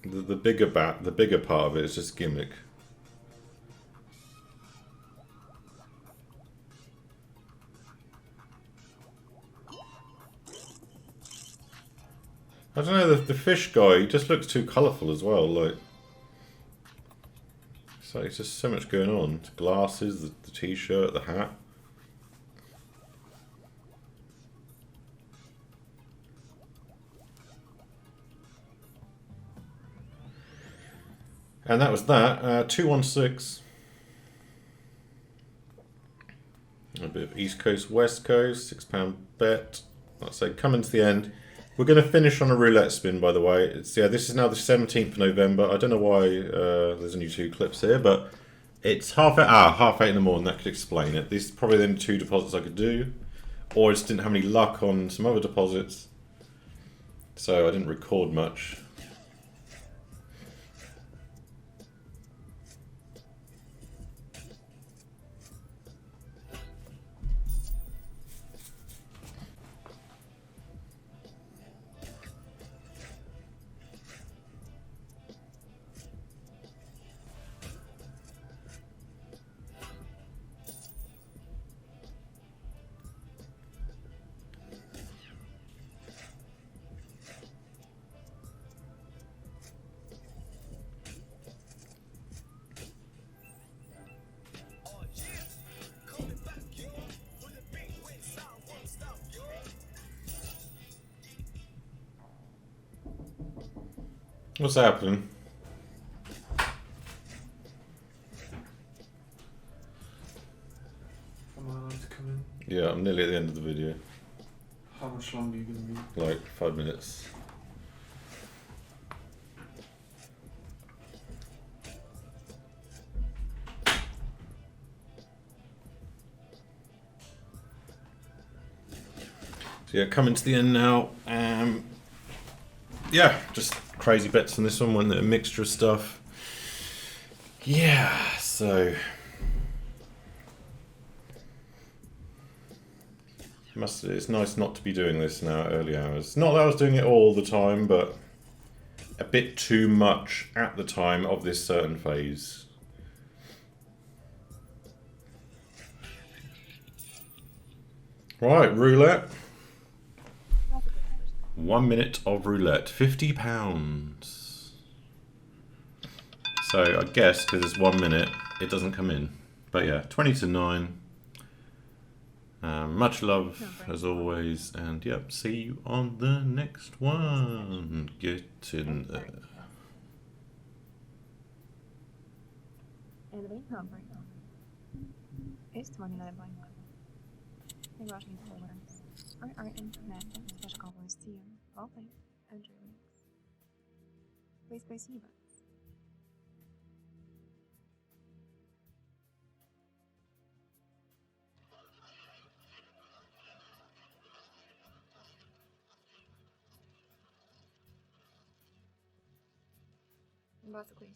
The bigger part of it is just gimmick. I don't know, the fish guy, he just looks too colourful as well, like. It's like, it's just so much going on. The glasses, the t-shirt, the hat. And that was that. 216. A bit of East Coast, West Coast, £6 bet. Like I say, coming to the end. We're going to finish on a roulette spin, by the way. This is now the 17th of November. I don't know why there's only 2 clips here, but it's half 8 in the morning. That could explain it. These are probably the only 2 deposits I could do, or I just didn't have any luck on some other deposits, so I didn't record much. What's happening? Am I allowed to come in? Yeah, I'm nearly at the end of the video. How much longer are you going to be? Like 5 minutes. So yeah, coming to the end now. Yeah, just crazy bets on this one. A mixture of stuff. Yeah, so it's nice not to be doing this now at early hours. Not that I was doing it all the time, but a bit too much at the time of this certain phase. Right, roulette. 1 minute of roulette, £50. So I guess because it's 1 minute, it doesn't come in. But yeah, 20 to 9. Much love as always, and yep, see you on the next one. Get in there. And the main number is 29 blank. Thank you for watching art, internet, and special compliments to you. All thanks, and dreams. Please play see buttons. Basically.